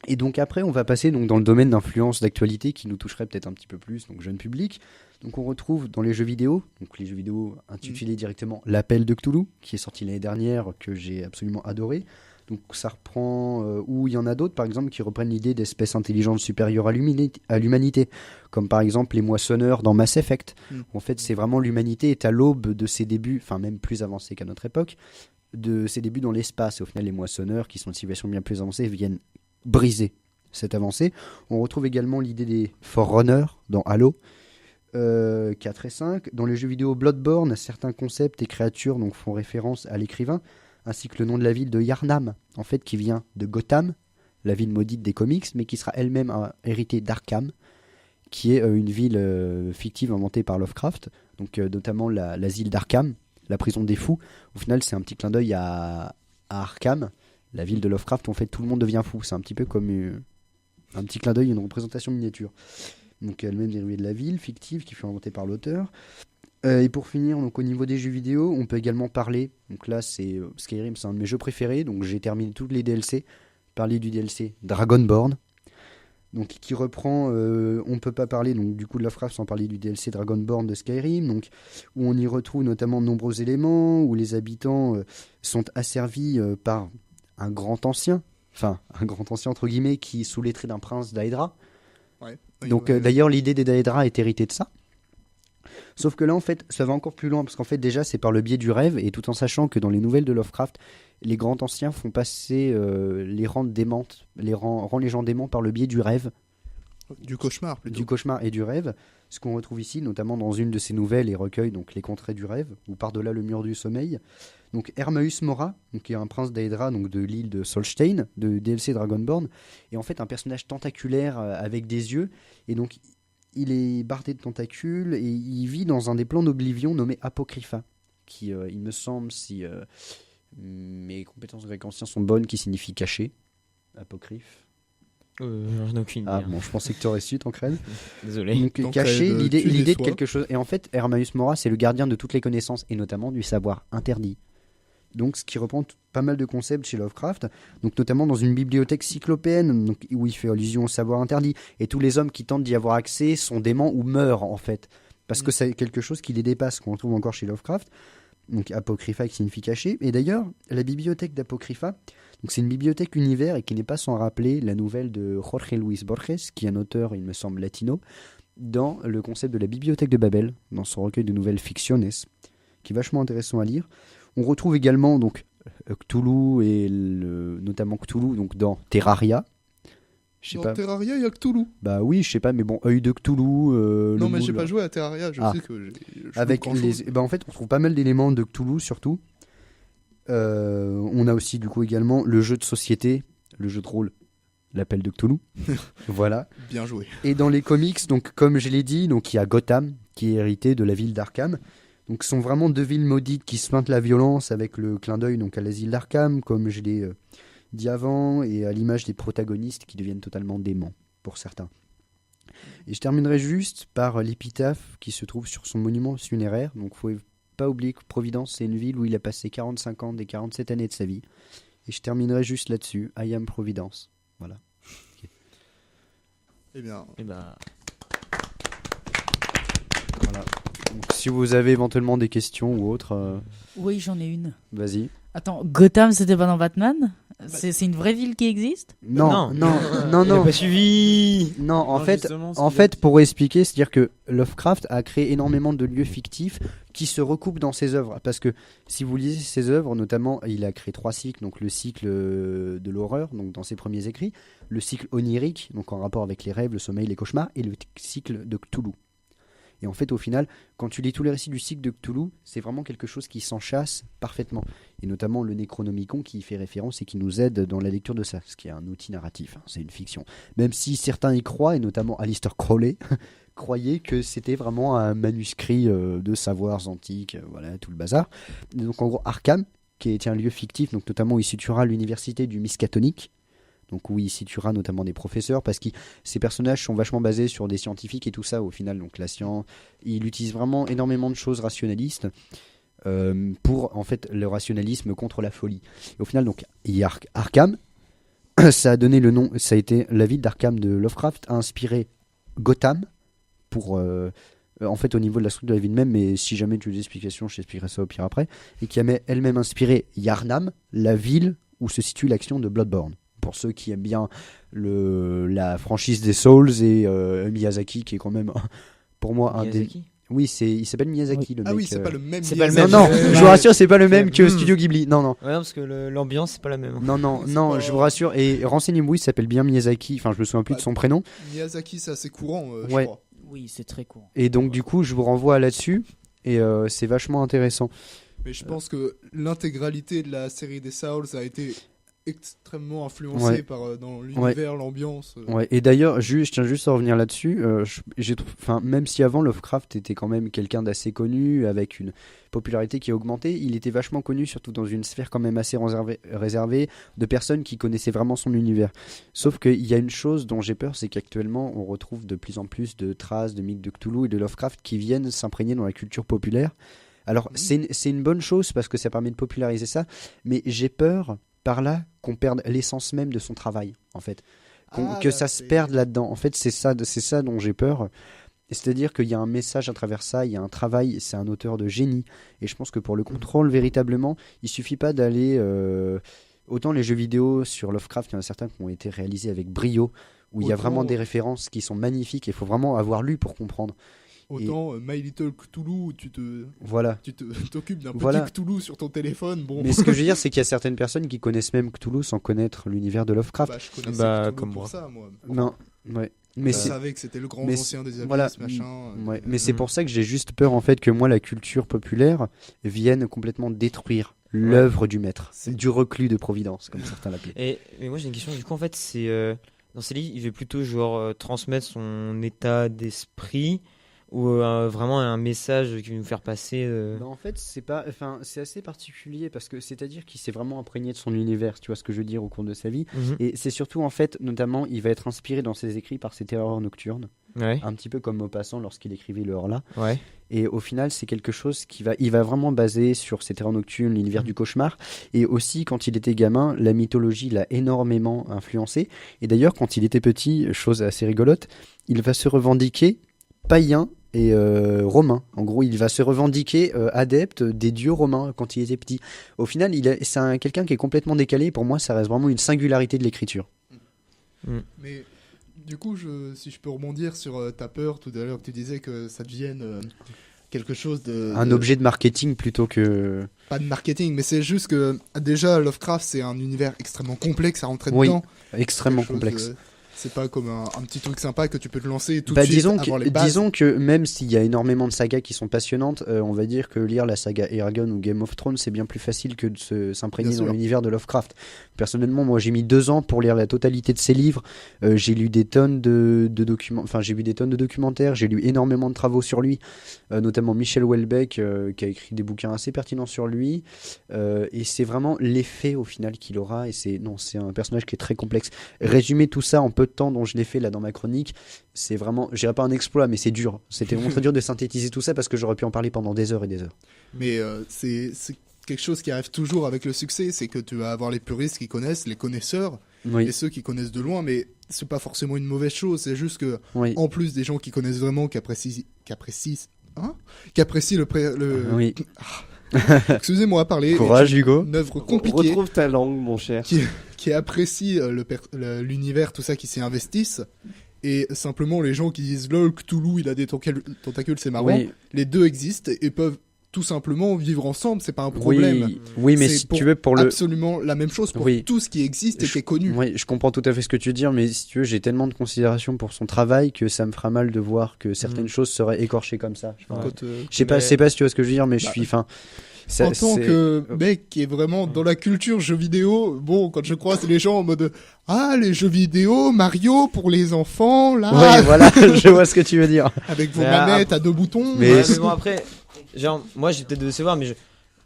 [SPEAKER 2] Et donc après, on va passer donc, dans le domaine d'influence d'actualité qui nous toucherait peut-être un petit peu plus, donc jeune public. Donc on retrouve dans les jeux vidéo, donc les jeux vidéo intitulés directement L'Appel de Cthulhu, qui est sorti l'année dernière, que j'ai absolument adoré. Donc ça reprend, ou il y en a d'autres par exemple qui reprennent l'idée d'espèces intelligentes supérieures à l'humanité, comme par exemple les moissonneurs dans Mass Effect. En fait c'est vraiment l'humanité est à l'aube de ses débuts, enfin même plus avancé qu'à notre époque, de ses débuts dans l'espace. Et au final, les moissonneurs, qui sont de civilisation bien plus avancée, viennent briser cette avancée. On retrouve également l'idée des Forerunners dans Halo 4 et 5. Dans les jeux vidéo Bloodborne, certains concepts et créatures donc, font référence à l'écrivain, ainsi que le nom de la ville de Yharnam, en fait, qui vient de Gotham, la ville maudite des comics, mais qui sera elle-même héritée d'Arkham, qui est une ville fictive inventée par Lovecraft, donc notamment l'asile d'Arkham, la prison des fous. Au final, c'est un petit clin d'œil à Arkham, la ville de Lovecraft où en fait tout le monde devient fou. C'est un petit peu comme un petit clin d'œil, une représentation miniature. Donc elle-même dérivée de la ville fictive qui fut inventée par l'auteur. Et pour finir, donc au niveau des jeux vidéo, on peut également parler. Donc là, c'est Skyrim, c'est un de mes jeux préférés. Donc j'ai terminé tous les DLC. Parler du DLC Dragonborn. Donc qui reprend, on peut pas parler donc du coup de Lovecraft sans parler du DLC Dragonborn de Skyrim, donc où on y retrouve notamment de nombreux éléments où les habitants sont asservis par un grand ancien entre guillemets qui est sous les traits d'un prince d'Aedra.
[SPEAKER 1] Ouais.
[SPEAKER 2] Donc d'ailleurs l'idée des Daedra est héritée de ça. Sauf que là en fait ça va encore plus loin parce qu'en fait déjà c'est par le biais du rêve et tout en sachant que dans les nouvelles de Lovecraft les grands anciens font passer les rend les gens déments par le biais du rêve.
[SPEAKER 1] Du cauchemar plutôt.
[SPEAKER 2] Du cauchemar et du rêve, ce qu'on retrouve ici notamment dans une de ses nouvelles et recueils, donc les contrées du rêve ou par-delà le mur du sommeil. Donc Hermaeus Mora, donc, qui est un prince d'Aedra, donc de l'île de Solstein, de DLC Dragonborn, est en fait un personnage tentaculaire avec des yeux, et donc il est bardé de tentacules et il vit dans un des plans d'Oblivion nommé Apocrypha, qui il me semble, si mes compétences grecs anciens sont bonnes, qui signifie caché. Apocryphe.
[SPEAKER 3] J'en ai aucune idée.
[SPEAKER 2] Ah bon, je pensais que tu aurais su, Tancred.
[SPEAKER 3] Désolé.
[SPEAKER 2] Donc caché, l'idée de quelque chose. Et en fait, Hermaeus Mora, c'est le gardien de toutes les connaissances, et notamment du savoir interdit. Donc, ce qui reprend pas mal de concepts chez Lovecraft, donc notamment dans une bibliothèque cyclopéenne, donc, où il fait allusion au savoir interdit. Et tous les hommes qui tentent d'y avoir accès sont déments ou meurent, en fait. Parce que c'est quelque chose qui les dépasse, qu'on retrouve encore chez Lovecraft. Donc Apocrypha qui signifie caché. Et d'ailleurs, la bibliothèque d'Apocrypha, donc c'est une bibliothèque univers et qui n'est pas sans rappeler la nouvelle de Jorge Luis Borges, qui est un auteur, il me semble, latino, dans le concept de la bibliothèque de Babel, dans son recueil de nouvelles fictiones, qui est vachement intéressant à lire. On retrouve également donc Cthulhu et notamment Cthulhu donc dans Terraria.
[SPEAKER 1] Dans Terraria, il y a Cthulhu.
[SPEAKER 2] Bah oui, je sais pas, mais bon, œil de Cthulhu.
[SPEAKER 1] Non, mais j'ai pas joué à Terraria, je sais que
[SPEAKER 2] avec en fait, on trouve pas mal d'éléments de Cthulhu surtout. On a aussi du coup également le jeu de société, le jeu de rôle, l'appel de Cthulhu. Voilà.
[SPEAKER 1] Bien joué.
[SPEAKER 2] Et dans les comics, donc comme je l'ai dit, donc il y a Gotham qui est hérité de la ville d'Arkham. Donc ce sont vraiment deux villes maudites qui se peintent la violence avec le clin d'œil donc à l'asile d'Arkham, comme je l'ai dit avant, et à l'image des protagonistes qui deviennent totalement déments pour certains. Et je terminerai juste par l'épitaphe qui se trouve sur son monument funéraire. Donc il ne faut pas oublier que Providence, c'est une ville où il a passé 45 ans des 47 années de sa vie. Et je terminerai juste là-dessus. I am Providence. Voilà. Okay.
[SPEAKER 1] Eh bien...
[SPEAKER 2] Voilà. Donc, si vous avez éventuellement des questions ou autres...
[SPEAKER 4] Oui, j'en ai une.
[SPEAKER 2] Vas-y.
[SPEAKER 4] Attends, Gotham, c'était pas dans Batman ? C'est une vraie ville qui existe ?
[SPEAKER 2] Non.
[SPEAKER 3] Il a pas suivi.
[SPEAKER 2] Non, en fait, pour expliquer, c'est-à-dire que Lovecraft a créé énormément de lieux fictifs qui se recoupent dans ses œuvres. Parce que si vous lisez ses œuvres, notamment, il a créé 3 cycles, donc le cycle de l'horreur, donc dans ses premiers écrits, le cycle onirique, donc en rapport avec les rêves, le sommeil, les cauchemars, et le cycle de Cthulhu. Et en fait, au final, quand tu lis tous les récits du cycle de Cthulhu, c'est vraiment quelque chose qui s'enchasse parfaitement. Et notamment le Necronomicon qui y fait référence et qui nous aide dans la lecture de ça, ce qui est un outil narratif, hein, c'est une fiction. Même si certains y croient, et notamment Aleister Crowley, croyait que c'était vraiment un manuscrit de savoirs antiques, voilà, tout le bazar. Et donc en gros, Arkham, qui est un lieu fictif, donc notamment où il situera l'université du Miskatonic, donc où il situera notamment des professeurs, parce que ces personnages sont vachement basés sur des scientifiques et tout ça au final, donc la science, il utilise vraiment énormément de choses rationalistes pour en fait le rationalisme contre la folie. Et au final, donc il y a Arkham, ça a donné le nom, ça a été la ville d'Arkham de Lovecraft a inspiré Gotham pour en fait au niveau de la structure de la ville même, mais si jamais tu veux des explications, je t'expliquerai ça au pire après, et qui a elle-même inspiré Yharnam, la ville où se situe l'action de Bloodborne. Pour ceux qui aiment bien la franchise des Souls et Miyazaki qui est quand même pour moi Oui, il s'appelle Miyazaki, le mec.
[SPEAKER 1] Ah oui, c'est pas le même.
[SPEAKER 3] c'est pas le
[SPEAKER 2] Non,
[SPEAKER 3] même.
[SPEAKER 2] non,
[SPEAKER 3] Ouais.
[SPEAKER 2] je vous rassure, c'est pas le même que
[SPEAKER 3] Hmm.
[SPEAKER 2] Studio Ghibli. Non, non.
[SPEAKER 3] Ouais, non, parce que l'ambiance, c'est pas la même.
[SPEAKER 2] Non, non,
[SPEAKER 1] C'est
[SPEAKER 2] non,
[SPEAKER 1] pas-
[SPEAKER 2] je vous rassure. Et renseignez-vous, il s'appelle bien Miyazaki. Enfin, je me souviens plus de son prénom.
[SPEAKER 1] Miyazaki, c'est assez courant, je
[SPEAKER 2] Ouais.
[SPEAKER 1] crois.
[SPEAKER 4] Oui, c'est très court.
[SPEAKER 2] Et donc, du coup, je vous renvoie là-dessus. Et c'est vachement intéressant.
[SPEAKER 1] Mais je pense que l'intégralité de la série des Souls a été extrêmement influencée
[SPEAKER 2] Ouais.
[SPEAKER 1] par dans l'univers, l'ambiance.
[SPEAKER 2] Ouais, et d'ailleurs, je tiens juste à revenir là-dessus. Même si avant Lovecraft était quand même quelqu'un d'assez connu, avec une popularité qui a augmenté, il était vachement connu, surtout dans une sphère quand même assez réservée de personnes qui connaissaient vraiment son univers. Sauf qu'il y a une chose dont j'ai peur, c'est qu'actuellement, on retrouve de plus en plus de traces de mythes de Cthulhu et de Lovecraft qui viennent s'imprégner dans la culture populaire. Alors, c'est une bonne chose parce que ça permet de populariser ça, mais j'ai peur par là qu'on perde l'essence même de son travail, en fait. Que ça se perde là-dedans. En fait, c'est ça dont j'ai peur. C'est-à-dire qu'il y a un message à travers ça, il y a un travail, c'est un auteur de génie. Et je pense que pour le contrôle, véritablement, il suffit pas d'aller... Autant les jeux vidéo sur Lovecraft, il y en a certains qui ont été réalisés avec brio, où il y a
[SPEAKER 1] Autant-
[SPEAKER 2] vraiment des références qui sont magnifiques, et il faut vraiment avoir lu pour comprendre.
[SPEAKER 1] Autant My Little Cthulhu, où
[SPEAKER 2] Voilà.
[SPEAKER 1] t'occupes d'un petit
[SPEAKER 2] Voilà.
[SPEAKER 1] Cthulhu sur ton téléphone. Bon,
[SPEAKER 2] Mais ce que je veux dire, c'est qu'il y a certaines personnes qui connaissent même Cthulhu sans connaître l'univers de Lovecraft.
[SPEAKER 1] bah, je connaissais
[SPEAKER 3] Bah,
[SPEAKER 1] Cthulhu
[SPEAKER 3] comme
[SPEAKER 1] pour
[SPEAKER 3] moi.
[SPEAKER 1] ça, moi.
[SPEAKER 2] Non, ouais. Mais
[SPEAKER 1] Je
[SPEAKER 2] c'est...
[SPEAKER 1] savais que c'était le grand
[SPEAKER 2] mais
[SPEAKER 1] ancien des abysses,
[SPEAKER 2] voilà.
[SPEAKER 1] machin.
[SPEAKER 2] Ouais, mais c'est pour ça que j'ai juste peur en fait que moi la culture populaire vienne complètement détruire l'œuvre du maître, du reclus de Providence comme certains l'appelaient.
[SPEAKER 3] Mais moi j'ai une question, du coup en fait c'est dans ces livres il veut plutôt genre transmettre son état d'esprit ou vraiment un message qui veut nous faire passer
[SPEAKER 2] Bah, en fait c'est assez particulier parce que c'est-à-dire qu'il s'est vraiment imprégné de son univers, tu vois ce que je veux dire, au cours de sa vie.
[SPEAKER 3] Mhm.
[SPEAKER 2] Et c'est surtout en fait notamment il va être inspiré dans ses écrits par ses terreurs nocturnes,
[SPEAKER 3] Ouais,
[SPEAKER 2] un petit peu comme Maupassant lorsqu'il écrivait le Horla.
[SPEAKER 3] ouais.
[SPEAKER 2] Et au final, c'est quelque chose il va vraiment baser sur ses terreurs nocturnes, l'univers du cauchemar. Et aussi, quand il était gamin, la mythologie l'a énormément influencé. Et d'ailleurs, quand il était petit, chose assez rigolote, il va se revendiquer païen et romain. En gros, il va se revendiquer adepte des dieux romains quand il était petit. Au final, c'est quelqu'un qui est complètement décalé. Pour moi, ça reste vraiment une singularité de l'écriture.
[SPEAKER 1] Mais du coup, si je peux rebondir sur ta peur tout à l'heure, que tu disais que ça devienne quelque chose
[SPEAKER 2] Un objet de marketing plutôt que...
[SPEAKER 1] Pas de marketing, mais c'est juste que déjà Lovecraft c'est un univers extrêmement complexe à rentrer
[SPEAKER 2] Oui,
[SPEAKER 1] dedans.
[SPEAKER 2] extrêmement
[SPEAKER 1] Quelque chose,
[SPEAKER 2] complexe.
[SPEAKER 1] c'est pas comme un petit truc sympa que tu peux te lancer tout
[SPEAKER 2] Bah,
[SPEAKER 1] de suite
[SPEAKER 2] disons
[SPEAKER 1] avoir
[SPEAKER 2] que,
[SPEAKER 1] les bases.
[SPEAKER 2] disons que même s'il y a énormément de sagas qui sont passionnantes, on va dire que lire la saga Eragon ou Game of Thrones c'est bien plus facile que de s'imprégner
[SPEAKER 1] Bien
[SPEAKER 2] dans
[SPEAKER 1] sûr.
[SPEAKER 2] l'univers de Lovecraft. Personnellement, moi j'ai mis 2 ans pour lire la totalité de ses livres. J'ai lu des tonnes de documents, enfin j'ai vu des tonnes de documentaires, j'ai lu énormément de travaux sur lui, notamment Michel Houellebecq qui a écrit des bouquins assez pertinents sur lui. Et c'est vraiment l'effet au final qu'il aura. Et c'est un personnage qui est très complexe. Résumer tout ça en peu de temps dont je l'ai fait là dans ma chronique, c'est vraiment, je dirais pas un exploit, mais c'est dur. C'était vraiment très dur de synthétiser tout ça parce que j'aurais pu en parler pendant des heures et des heures.
[SPEAKER 1] Mais c'est quelque chose qui arrive toujours avec le succès, c'est que tu vas avoir les puristes qui connaissent, les connaisseurs,
[SPEAKER 2] Oui,
[SPEAKER 1] et ceux qui connaissent de loin, mais c'est pas forcément une mauvaise chose, c'est juste que
[SPEAKER 2] oui,
[SPEAKER 1] en plus des gens qui connaissent vraiment, qui apprécient le
[SPEAKER 2] oui.
[SPEAKER 1] excusez-moi parler,
[SPEAKER 2] Courage, Hugo.
[SPEAKER 1] une œuvre compliquée,
[SPEAKER 5] Retrouve ta langue, mon cher.
[SPEAKER 1] qui apprécient l'univers, tout ça, qui s'y investissent. Et simplement les gens qui disent lol, Cthulhu, il a des tentacules, c'est marrant.
[SPEAKER 2] Oui,
[SPEAKER 1] Les deux existent et peuvent tout simplement vivre ensemble, c'est pas un problème.
[SPEAKER 2] oui, mais
[SPEAKER 1] C'est
[SPEAKER 2] si
[SPEAKER 1] pour
[SPEAKER 2] tu veux pour le...
[SPEAKER 1] Absolument la même chose pour
[SPEAKER 2] Oui.
[SPEAKER 1] tout ce qui existe et qui est connu.
[SPEAKER 2] Oui, je comprends tout à fait ce que tu veux dire, mais si tu veux, j'ai tellement de considération pour son travail que ça me fera mal de voir que certaines choses seraient écorchées comme ça.
[SPEAKER 3] Ouais.
[SPEAKER 1] Quand,
[SPEAKER 2] Je sais pas,
[SPEAKER 3] Mais-
[SPEAKER 2] je sais pas si tu vois ce que je veux dire, mais je
[SPEAKER 1] Bah,
[SPEAKER 2] suis, enfin,
[SPEAKER 1] en tant que mec qui est vraiment
[SPEAKER 2] Mm.
[SPEAKER 1] dans la culture jeux vidéo, bon, quand je croise les gens en mode ah, les jeux vidéo, Mario pour les enfants, là,
[SPEAKER 2] oui, voilà, je vois ce que tu veux dire.
[SPEAKER 1] avec vos
[SPEAKER 3] Mais
[SPEAKER 1] manettes à 2 boutons.
[SPEAKER 2] Mais-
[SPEAKER 3] Ouais, mais bon après, genre moi j'ai peut-être de savoir, mais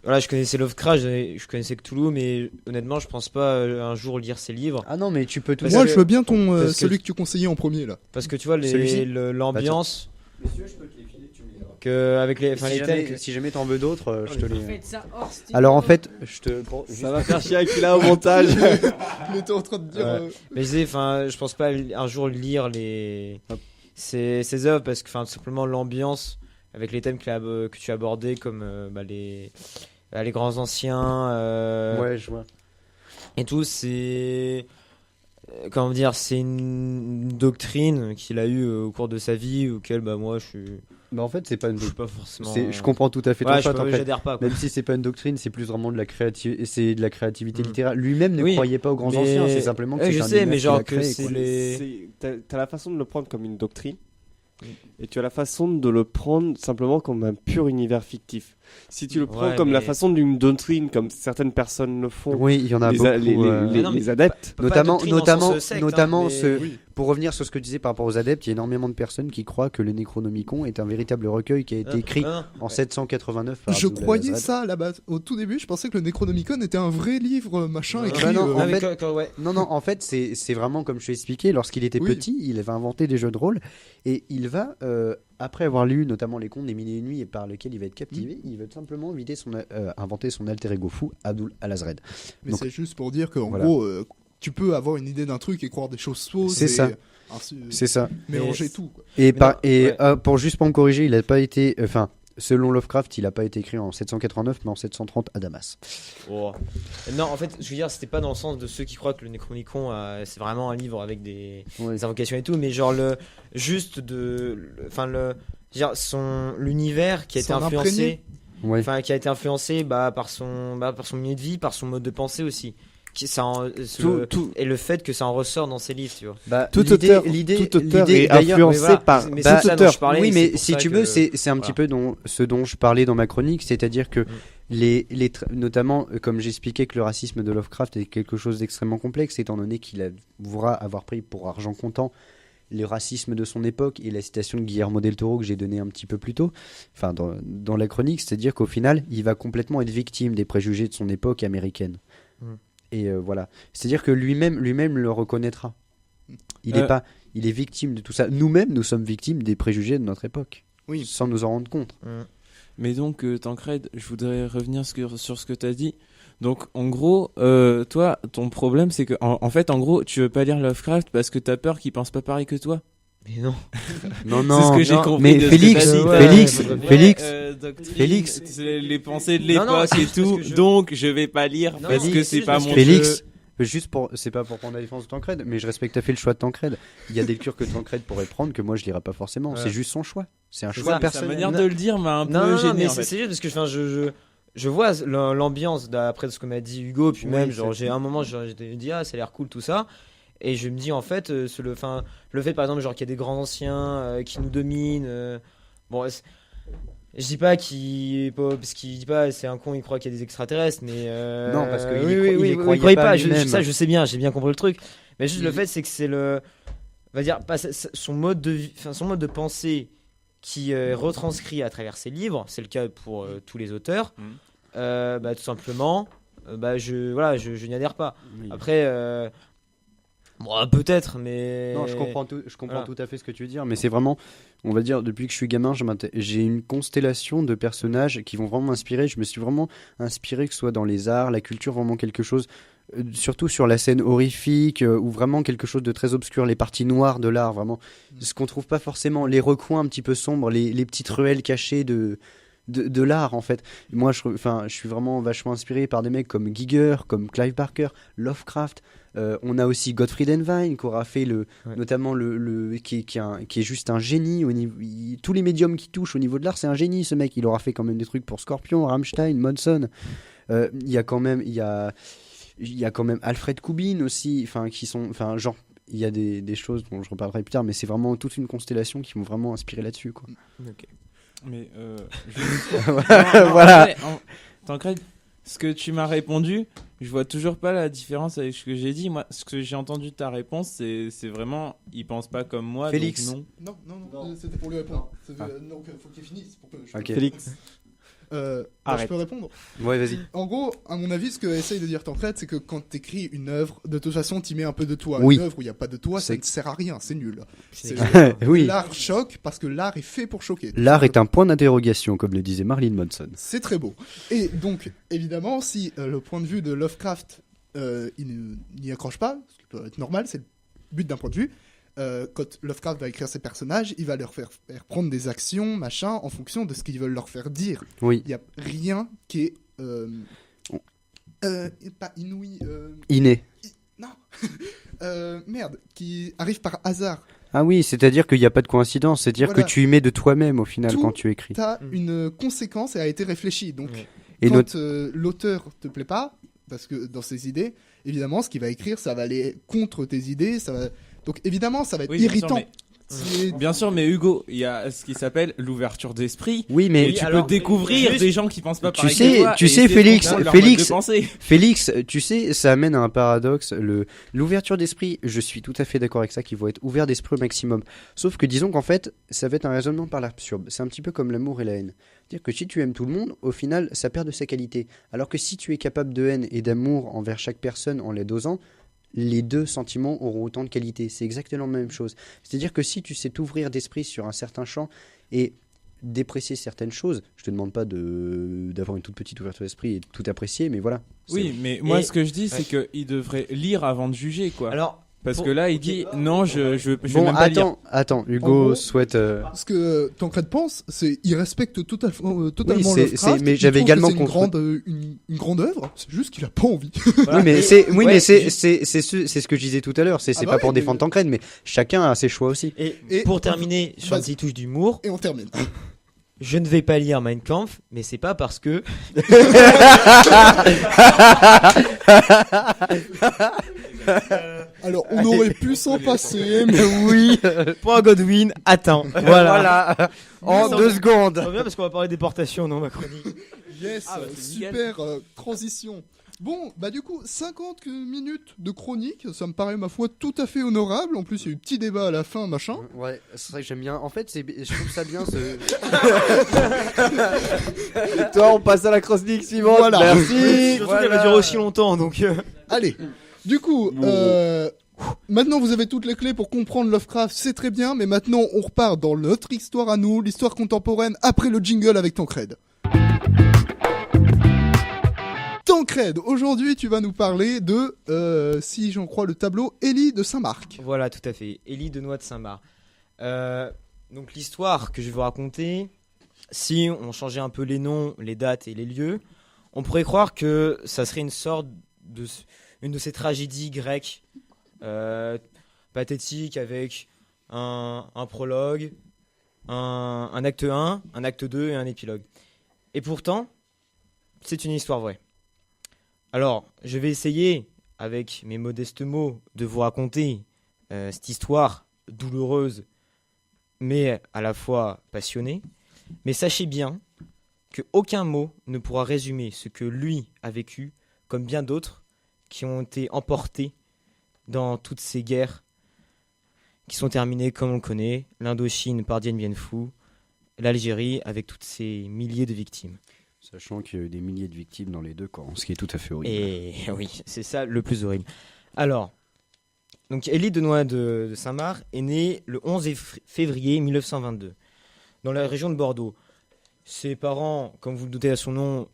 [SPEAKER 3] voilà, je connaissais Lovecraft, je connaissais Cthulhu, mais honnêtement je pense pas un jour lire ses livres.
[SPEAKER 2] Ah non, mais tu peux tout.
[SPEAKER 1] Moi,
[SPEAKER 3] parce
[SPEAKER 1] je
[SPEAKER 3] que-
[SPEAKER 1] veux bien
[SPEAKER 3] parce que-
[SPEAKER 1] celui que tu conseillais en premier là.
[SPEAKER 3] Parce que tu vois
[SPEAKER 2] Celui-ci
[SPEAKER 3] l'ambiance
[SPEAKER 2] Monsieur, je peux te les filer, tu me les
[SPEAKER 3] que avec les, enfin
[SPEAKER 2] Si
[SPEAKER 3] les
[SPEAKER 2] jamais,
[SPEAKER 3] thèmes.
[SPEAKER 2] si jamais t'en veux d'autres, je te les.
[SPEAKER 4] Faites ça hors style.
[SPEAKER 2] Alors en fait, je te.
[SPEAKER 5] Ça va faire chier avec là au montage.
[SPEAKER 1] Il était en train de dire.
[SPEAKER 3] Ouais. Mais je disais, enfin, je pense pas un jour lire ces œuvres parce que, enfin, tout simplement l'ambiance avec les thèmes que tu as abordés comme les grands anciens
[SPEAKER 2] Ouais, je vois.
[SPEAKER 3] et tout, c'est comment dire, c'est une doctrine qu'il a eue au cours de sa vie auquel moi je
[SPEAKER 2] Bah, en fait, c'est pas une
[SPEAKER 3] Je suis
[SPEAKER 2] doctrine.
[SPEAKER 3] pas forcément.
[SPEAKER 2] Je comprends tout à fait ton
[SPEAKER 3] Ouais,
[SPEAKER 2] choix, en fait.
[SPEAKER 3] j'adhère pas. Quoi.
[SPEAKER 2] Même si c'est pas une doctrine, c'est plus vraiment de la créativité
[SPEAKER 3] Mm.
[SPEAKER 2] littéraire. Lui-même ne
[SPEAKER 3] Oui,
[SPEAKER 2] croyait pas aux grands
[SPEAKER 3] mais-
[SPEAKER 2] anciens, c'est simplement que
[SPEAKER 3] Ouais,
[SPEAKER 2] c'est
[SPEAKER 3] je
[SPEAKER 2] un
[SPEAKER 3] sais,
[SPEAKER 2] univers
[SPEAKER 3] mais
[SPEAKER 2] qu'il
[SPEAKER 3] genre
[SPEAKER 2] a
[SPEAKER 3] que
[SPEAKER 2] créé,
[SPEAKER 3] c'est
[SPEAKER 2] quoi.
[SPEAKER 3] les.
[SPEAKER 5] T'as la façon de le prendre comme une doctrine,
[SPEAKER 3] Mm.
[SPEAKER 5] et tu as la façon de le prendre simplement comme un pur univers fictif. Si tu le prends
[SPEAKER 3] Ouais,
[SPEAKER 5] comme la
[SPEAKER 3] mais-
[SPEAKER 5] façon d'une doctrine, comme certaines personnes le font,
[SPEAKER 2] Oui, il y en a
[SPEAKER 5] les,
[SPEAKER 2] beaucoup.
[SPEAKER 5] a- les-
[SPEAKER 3] Mais non, mais
[SPEAKER 5] les adeptes,
[SPEAKER 3] Pas
[SPEAKER 2] Notamment,
[SPEAKER 3] doctrine dans le sens
[SPEAKER 2] notamment,
[SPEAKER 3] secte,
[SPEAKER 2] notamment
[SPEAKER 3] mais-
[SPEAKER 2] ce,
[SPEAKER 1] Oui.
[SPEAKER 2] pour revenir sur ce que tu disais par rapport aux adeptes, il y a énormément de personnes qui croient que le Necronomicon est un véritable recueil qui a été écrit
[SPEAKER 3] Non,
[SPEAKER 2] en 789 par
[SPEAKER 1] Je
[SPEAKER 2] Abdul
[SPEAKER 1] croyais
[SPEAKER 2] al-Azraq.
[SPEAKER 1] ça à la base. Au tout début, je pensais que le Necronomicon était un vrai livre machin
[SPEAKER 3] Ouais.
[SPEAKER 1] écrit.
[SPEAKER 2] Bah non, en
[SPEAKER 3] mais
[SPEAKER 2] fait-
[SPEAKER 3] ouais.
[SPEAKER 2] Non, en fait, c'est vraiment comme je t'ai expliqué, lorsqu'il était
[SPEAKER 1] Oui.
[SPEAKER 2] petit, il avait inventé des jeux de rôle, et il va, après avoir lu notamment les contes des Mille et une Nuits et par lesquels il va être captivé, il va tout simplement inventer son alter ego fou, Abdul al-Azraq.
[SPEAKER 1] Mais
[SPEAKER 2] Donc-
[SPEAKER 1] c'est juste pour dire qu'en
[SPEAKER 2] Voilà.
[SPEAKER 1] gros, tu peux avoir une idée d'un truc et croire des choses fausses.
[SPEAKER 2] C'est
[SPEAKER 1] et
[SPEAKER 2] ça.
[SPEAKER 1] ainsi-
[SPEAKER 2] C'est ça.
[SPEAKER 1] mélanger
[SPEAKER 3] Mais-
[SPEAKER 1] tout. Quoi.
[SPEAKER 2] Et,
[SPEAKER 3] Mais non, ouais.
[SPEAKER 2] pour juste pour me corriger, il n'a pas été, enfin, selon Lovecraft, il n'a pas été écrit en 789, mais en 730 à Damas.
[SPEAKER 3] Oh. Non, en fait, je veux dire, c'était pas dans le sens de ceux qui croient que le Necronomicon, c'est vraiment un livre avec des invocations et tout, mais genre juste enfin je veux dire, l'univers qui a été
[SPEAKER 1] S'en
[SPEAKER 3] influencé,
[SPEAKER 1] imprégner.
[SPEAKER 2] Ouais.
[SPEAKER 3] enfin qui a été influencé par son milieu de vie, par son mode de pensée aussi, et le fait que ça en ressort dans ses livres, tu vois.
[SPEAKER 2] Bah,
[SPEAKER 5] tout auteur est
[SPEAKER 2] d'ailleurs-
[SPEAKER 5] influencé
[SPEAKER 3] voilà,
[SPEAKER 5] par
[SPEAKER 3] mais
[SPEAKER 5] tout
[SPEAKER 3] c'est ça dont
[SPEAKER 5] auteur.
[SPEAKER 3] je parlais,
[SPEAKER 2] oui,
[SPEAKER 3] c'est
[SPEAKER 2] mais
[SPEAKER 3] pour
[SPEAKER 2] si
[SPEAKER 3] ça
[SPEAKER 2] tu
[SPEAKER 3] que-
[SPEAKER 2] veux, c'est un
[SPEAKER 3] voilà.
[SPEAKER 2] petit peu ce dont je parlais dans ma chronique, c'est-à-dire que notamment, comme j'expliquais que le racisme de Lovecraft est quelque chose d'extrêmement complexe, étant donné qu'il avouera avoir pris pour argent comptant le racisme de son époque et la citation de Guillermo del Toro que j'ai donnée un petit peu plus tôt, enfin dans la chronique, c'est-à-dire qu'au final, il va complètement être victime des préjugés de son époque américaine. Et voilà, c'est-à-dire que lui-même le reconnaîtra. Il est victime de tout ça. Nous-mêmes, nous sommes victimes des préjugés de notre époque,
[SPEAKER 1] Oui.
[SPEAKER 2] sans nous en rendre compte.
[SPEAKER 6] Mais donc, Tancred, je voudrais revenir sur ce que tu as dit. Donc, en gros, toi, ton problème, c'est que, en fait, en gros, tu veux pas lire Lovecraft parce que t'as peur qu'il pense pas pareil que toi.
[SPEAKER 3] Mais non.
[SPEAKER 2] Non,
[SPEAKER 6] C'est ce que j'ai
[SPEAKER 3] non,
[SPEAKER 6] compris.
[SPEAKER 2] mais
[SPEAKER 6] de ce
[SPEAKER 2] Félix,
[SPEAKER 6] que t'as dit.
[SPEAKER 3] ouais,
[SPEAKER 2] Félix,
[SPEAKER 3] ouais,
[SPEAKER 2] Félix,
[SPEAKER 6] doctrine,
[SPEAKER 2] Félix.
[SPEAKER 6] c'est les pensées de
[SPEAKER 3] Non, non,
[SPEAKER 6] l'époque
[SPEAKER 3] c'est
[SPEAKER 6] et
[SPEAKER 3] juste parce
[SPEAKER 6] tout.
[SPEAKER 3] que
[SPEAKER 6] Donc, je vais pas lire
[SPEAKER 3] Non,
[SPEAKER 6] parce
[SPEAKER 3] non,
[SPEAKER 6] que
[SPEAKER 3] mais
[SPEAKER 6] c'est
[SPEAKER 3] c'est
[SPEAKER 6] pas
[SPEAKER 3] parce
[SPEAKER 6] mon
[SPEAKER 3] que
[SPEAKER 2] Félix, c'est pas pour prendre la défense de Tancred, mais je respecte tout à fait le choix de Tancred. Il y a des lectures que Tancred pourrait prendre que moi je lirai pas forcément.
[SPEAKER 3] Ouais.
[SPEAKER 2] C'est juste son choix. C'est un
[SPEAKER 3] C'est
[SPEAKER 2] choix
[SPEAKER 3] ça,
[SPEAKER 6] Sa
[SPEAKER 2] personnel.
[SPEAKER 6] manière de le dire m'a un peu
[SPEAKER 3] Non,
[SPEAKER 6] gêné,
[SPEAKER 3] mais
[SPEAKER 6] en fait.
[SPEAKER 3] c'est juste parce que je vois l'ambiance d'après ce que m'a dit Hugo, puis
[SPEAKER 2] Oui,
[SPEAKER 3] même,
[SPEAKER 2] c'est-
[SPEAKER 3] genre, j'ai un moment, j'ai dit, ah, ça a l'air cool tout ça. Et je me dis, en fait, le fait, par exemple, genre, qu'il y a des grands anciens qui nous dominent. Bon, je dis pas parce qu'il dit pas, c'est un con, il croit qu'il y a des extraterrestres, mais.
[SPEAKER 2] Non, parce qu'il
[SPEAKER 3] il
[SPEAKER 2] croyait pas lui-même.
[SPEAKER 3] Ça, je sais bien, j'ai bien compris le truc. Mais juste le
[SPEAKER 2] Il-
[SPEAKER 3] fait, c'est que c'est on va dire, son mode de pensée qui est retranscrit à travers ses livres, c'est le cas pour tous les auteurs, bah, tout simplement, je n'y adhère pas.
[SPEAKER 2] Oui.
[SPEAKER 3] Après, bon, peut-être, mais.
[SPEAKER 2] Non, je comprends
[SPEAKER 3] Voilà.
[SPEAKER 2] tout à fait ce que tu veux dire, mais c'est vraiment, on va dire, depuis que je suis gamin, j'ai une constellation de personnages qui vont vraiment m'inspirer. Je me suis vraiment inspiré, que ce soit dans les arts, la culture, vraiment quelque chose, surtout sur la scène horrifique, ou vraiment quelque chose de très obscur, les parties noires de l'art, vraiment, ce qu'on trouve pas forcément, les recoins un petit peu sombres, les petites ruelles cachées de l'art, en fait. Moi, je suis vraiment vachement inspiré par des mecs comme Giger, comme Clive Barker, Lovecraft. On a aussi Gottfried Vine qui aura fait notamment qui est juste un génie au niveau, tous les médiums qui touchent au niveau de l'art, c'est un génie, ce mec. Il aura fait quand même des trucs pour Scorpion, Rammstein, Monson. Il y a quand même Alfred Kubin aussi, genre il y a des choses dont je reparlerai plus tard, mais c'est vraiment toute une constellation qui m'ont vraiment inspiré là-dessus, quoi.
[SPEAKER 6] Ok. Mais
[SPEAKER 2] Voilà.
[SPEAKER 6] Tancred, ce que tu m'as répondu, je vois toujours pas la différence avec ce que j'ai dit. Moi, ce que j'ai entendu de ta réponse, c'est vraiment, il pense pas comme moi.
[SPEAKER 2] Félix.
[SPEAKER 6] Donc non.
[SPEAKER 1] Non, c'était pour lui répondre. Donc, faut qu'il finisse. Pour que je...
[SPEAKER 2] Ok.
[SPEAKER 5] Félix.
[SPEAKER 1] je
[SPEAKER 5] Arrête.
[SPEAKER 1] peux répondre.
[SPEAKER 2] Ouais, vas-y.
[SPEAKER 1] En gros, à mon avis, ce que essaye de dire Tancred, c'est que quand t'écris une œuvre, de toute façon, t'y mets un peu de toi.
[SPEAKER 2] Oui.
[SPEAKER 1] Une œuvre où il n'y a pas de toi, ça
[SPEAKER 2] C'est-
[SPEAKER 1] ne sert à rien, c'est nul.
[SPEAKER 2] Oui.
[SPEAKER 1] L'art choque parce que l'art est fait pour choquer.
[SPEAKER 2] L'art est un point d'interrogation, comme le disait Marilyn Manson.
[SPEAKER 1] C'est très beau. Et donc, évidemment, si le point de vue de Lovecraft, il n'y accroche pas, ce qui peut être normal, c'est le but d'un point de vue, quand Lovecraft va écrire ses personnages, il va leur faire prendre des actions, machin, en fonction de ce qu'ils veulent leur faire dire.
[SPEAKER 2] Oui.
[SPEAKER 1] Il n'y a rien qui est... pas inouï...
[SPEAKER 2] Inné.
[SPEAKER 1] Non. Merde, qui arrive par hasard.
[SPEAKER 2] Ah oui, c'est-à-dire qu'il n'y a pas de coïncidence, c'est-à-dire
[SPEAKER 1] Voilà.
[SPEAKER 2] que tu y mets de toi-même au final
[SPEAKER 1] Tout
[SPEAKER 2] quand tu écris.
[SPEAKER 1] T'as une conséquence et a été réfléchie. Donc,
[SPEAKER 3] Ouais.
[SPEAKER 2] Et
[SPEAKER 1] quand l'auteur te plaît pas, parce que dans ses idées, évidemment, ce qu'il va écrire, ça va aller contre tes idées. Donc, évidemment, ça va être
[SPEAKER 6] Oui, bien sûr,
[SPEAKER 1] irritant.
[SPEAKER 6] mais-
[SPEAKER 1] C'est-
[SPEAKER 6] Bien sûr, mais Hugo, il y a ce qui s'appelle l'ouverture d'esprit.
[SPEAKER 2] Oui, mais
[SPEAKER 6] Et tu
[SPEAKER 3] alors,
[SPEAKER 6] peux découvrir
[SPEAKER 3] juste-
[SPEAKER 6] des gens qui pensent pas
[SPEAKER 2] Tu
[SPEAKER 6] pareil
[SPEAKER 2] sais-
[SPEAKER 6] que toi
[SPEAKER 2] tu
[SPEAKER 6] et
[SPEAKER 2] sais,
[SPEAKER 6] essayer de
[SPEAKER 2] Félix,
[SPEAKER 6] comprendre leur
[SPEAKER 2] Félix-
[SPEAKER 6] mode de pensée.
[SPEAKER 2] Félix, tu sais, ça amène à un paradoxe. L'ouverture d'esprit, je suis tout à fait d'accord avec ça, qu'il faut être ouvert d'esprit au maximum. Sauf que disons qu'en fait, ça va être un raisonnement par l'absurde. C'est un petit peu comme l'amour et la haine. C'est-à-dire que si tu aimes tout le monde, au final, ça perd de sa qualité. Alors que si tu es capable de haine et d'amour envers chaque personne en les dosant, les deux sentiments auront autant de qualité. C'est exactement la même chose. C'est-à-dire que si tu sais t'ouvrir d'esprit sur un certain champ et déprécier certaines choses, je te demande pas d'avoir une toute petite ouverture d'esprit et de tout apprécier, mais voilà.
[SPEAKER 6] Oui, mais moi,
[SPEAKER 3] Et-
[SPEAKER 6] ce que je dis,
[SPEAKER 3] Ouais.
[SPEAKER 6] c'est qu'il devrait lire avant de juger, quoi.
[SPEAKER 3] Alors,
[SPEAKER 6] Parce
[SPEAKER 3] pour-
[SPEAKER 6] que là, il
[SPEAKER 3] ok.
[SPEAKER 6] dit non, je vais
[SPEAKER 2] Bon,
[SPEAKER 6] même pas lire.
[SPEAKER 2] attends,
[SPEAKER 1] En
[SPEAKER 2] Hugo
[SPEAKER 1] gros,
[SPEAKER 2] souhaite.
[SPEAKER 1] Ce que Tancred pense, c'est il respecte totalement
[SPEAKER 2] Oui,
[SPEAKER 1] Lovecraft.
[SPEAKER 2] mais
[SPEAKER 1] Il
[SPEAKER 2] j'avais
[SPEAKER 1] trouve que
[SPEAKER 2] également
[SPEAKER 1] c'est une
[SPEAKER 2] contre-
[SPEAKER 1] grande, une grande œuvre. C'est juste qu'il a pas envie.
[SPEAKER 3] Voilà.
[SPEAKER 2] Oui, mais
[SPEAKER 3] Et-
[SPEAKER 2] c'est, oui,
[SPEAKER 3] ouais,
[SPEAKER 2] mais c'est,
[SPEAKER 3] et-
[SPEAKER 2] c'est ce que je disais tout à l'heure. C'est
[SPEAKER 1] Ah bah
[SPEAKER 2] pas
[SPEAKER 1] oui,
[SPEAKER 2] pour
[SPEAKER 1] mais-
[SPEAKER 2] défendre Tancred, mais chacun a ses choix aussi.
[SPEAKER 3] Et, pour terminer sur une
[SPEAKER 1] Vas-y.
[SPEAKER 3] petite touche d'humour,
[SPEAKER 1] Et on termine.
[SPEAKER 3] je ne vais pas lire Mein Kampf, mais c'est pas parce que
[SPEAKER 1] Alors, on aurait pu s'en passer, mais
[SPEAKER 2] Oui.
[SPEAKER 3] point Godwin atteint. Voilà.
[SPEAKER 2] En
[SPEAKER 3] Ça,
[SPEAKER 2] 2
[SPEAKER 3] Ça
[SPEAKER 2] secondes.
[SPEAKER 3] revient parce qu'on va parler déportation dans ma chronique.
[SPEAKER 1] yes,
[SPEAKER 6] Ah, bah, c'est nickel.
[SPEAKER 1] super transition. Bon, bah du coup, 50 minutes de chronique, ça me paraît ma foi tout à fait honorable. En plus, il y a eu petit débat à la fin, machin.
[SPEAKER 2] Ouais, c'est vrai que j'aime bien. En fait, je trouve ça bien.
[SPEAKER 5] Toi, on passe à la chronique suivante.
[SPEAKER 1] Voilà.
[SPEAKER 5] Merci.
[SPEAKER 3] Surtout qu'elle va durer aussi longtemps, donc.
[SPEAKER 1] Allez, du coup, maintenant vous avez toutes les clés pour comprendre Lovecraft, c'est très bien, mais maintenant on repart dans notre histoire à nous, l'histoire contemporaine, après le jingle avec Tancred. Tancred, aujourd'hui tu vas nous parler de, si j'en crois le tableau, Élie de Saint-Marc.
[SPEAKER 3] Voilà, tout à fait. Élie de Noix de Saint-Marc. Donc l'histoire que je vais vous raconter, si on changeait un peu les noms, les dates et les lieux, on pourrait croire que ça serait une sorte de une de ces tragédies grecques pathétiques avec un prologue, un acte 1, un acte 2 et un épilogue. Et pourtant, c'est une histoire vraie. Alors, je vais essayer, avec mes modestes mots, de vous raconter cette histoire douloureuse, mais à la fois passionnée. Mais sachez bien qu'aucun mot ne pourra résumer ce que lui a vécu, comme bien d'autres qui ont été emportés dans toutes ces guerres qui sont terminées comme on le connaît, l'Indochine par Dien Bien Phu, l'Algérie avec toutes ces milliers de victimes.
[SPEAKER 2] Sachant qu'il y a eu des milliers de victimes dans les deux camps, ce qui est tout à fait horrible.
[SPEAKER 3] Et oui, c'est ça le plus horrible. Alors, donc Élie de Noix de Saint-Marc est née le 11 février 1922 dans la région de Bordeaux. Ses parents, comme vous le doutez à son nom,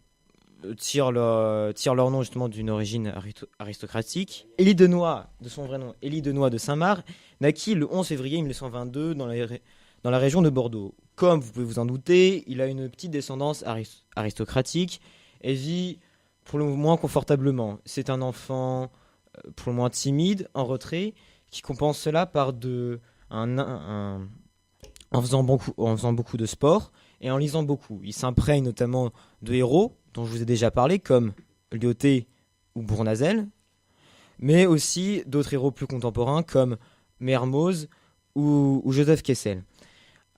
[SPEAKER 3] tirent leur nom justement d'une origine aristocratique. Élie de Noix, de son vrai nom, Élie de Noix de Saint-Marc, naquit le 11 février 1922 dans la région de Bordeaux. Comme vous pouvez vous en douter, il a une petite descendance aristocratique et vit pour le moins confortablement. C'est un enfant pour le moins timide, en retrait, qui compense cela par en faisant beaucoup de sport et en lisant beaucoup. Il s'imprègne notamment de héros dont je vous ai déjà parlé, comme Lyautey ou Bournazel, mais aussi d'autres héros plus contemporains comme Mermoz ou Joseph Kessel.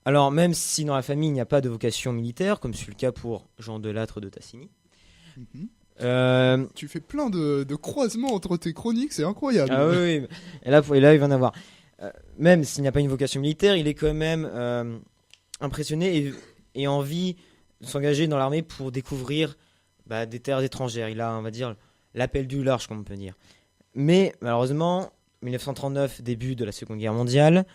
[SPEAKER 3] Alors, même si dans la famille il n'y a pas de vocation militaire, comme c'est le cas pour Jean Delattre de Tassigny,
[SPEAKER 1] Tu fais plein de croisements entre tes chroniques, c'est incroyable.
[SPEAKER 3] ah oui, et là il va en avoir. Même s'il n'y a pas une vocation militaire, il est quand même impressionné et envie de s'engager dans l'armée pour découvrir des terres étrangères. Il a, on va dire, l'appel du large, comme on peut dire. Mais malheureusement, 1939, début de la Seconde Guerre mondiale,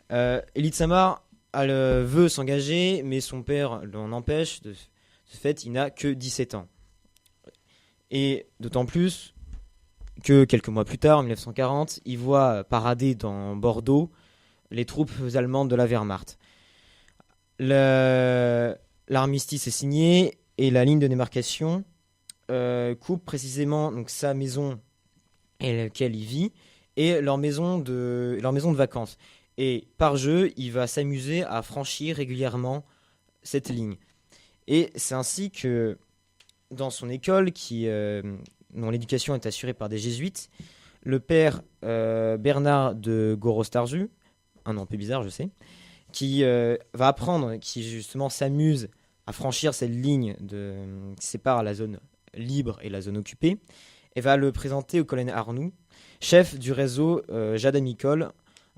[SPEAKER 3] Élie de Saint-Marc veut s'engager, mais son père l'en empêche. De ce fait, il n'a que 17 ans. Et d'autant plus que quelques mois plus tard, en 1940, il voit parader dans Bordeaux les troupes allemandes de la Wehrmacht. L'armistice est signé et la ligne de démarcation coupe précisément donc, sa maison et laquelle il vit et leur maison de vacances. Et par jeu, il va s'amuser à franchir régulièrement cette ligne. Et c'est ainsi que dans son école, dont l'éducation est assurée par des jésuites, le père Bernard de Gorostarzu, un nom un peu bizarre, je sais, qui va apprendre, qui justement s'amuse à franchir cette ligne qui sépare la zone libre et la zone occupée, et va le présenter au colonel Arnoux, chef du réseau Jade Amicole,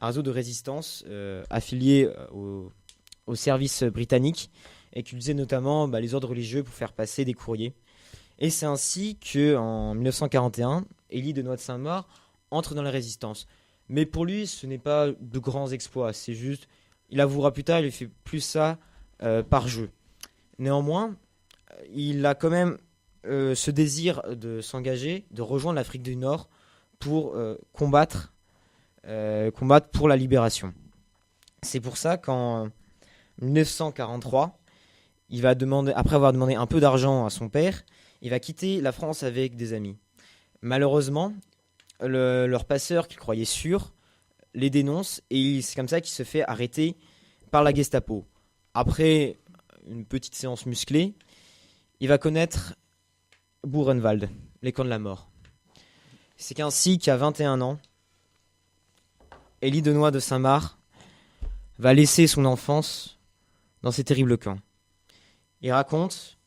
[SPEAKER 3] un réseau de résistance affilié au service britannique, et qui utilisait notamment les ordres religieux pour faire passer des courriers. Et c'est ainsi qu'en 1941, Élie de Noix de Saint-Maur entre dans la résistance. Mais pour lui, ce n'est pas de grands exploits, c'est juste, il avouera plus tard, il fait plus ça par jeu. Néanmoins, il a quand même ce désir de s'engager, de rejoindre l'Afrique du Nord pour combattre pour la libération. C'est pour ça qu'en 1943, il va demander, après avoir demandé un peu d'argent à son père, il va quitter la France avec des amis. Malheureusement, leur passeur, qu'il croyait sûr, les dénonce et c'est comme ça qu'il se fait arrêter par la Gestapo. Après une petite séance musclée, il va connaître Buchenwald, les camps de la mort. C'est qu'ainsi qu'à 21 ans, Élie de Noix de Saint-Maur va laisser son enfance dans ces terribles camps. Il raconte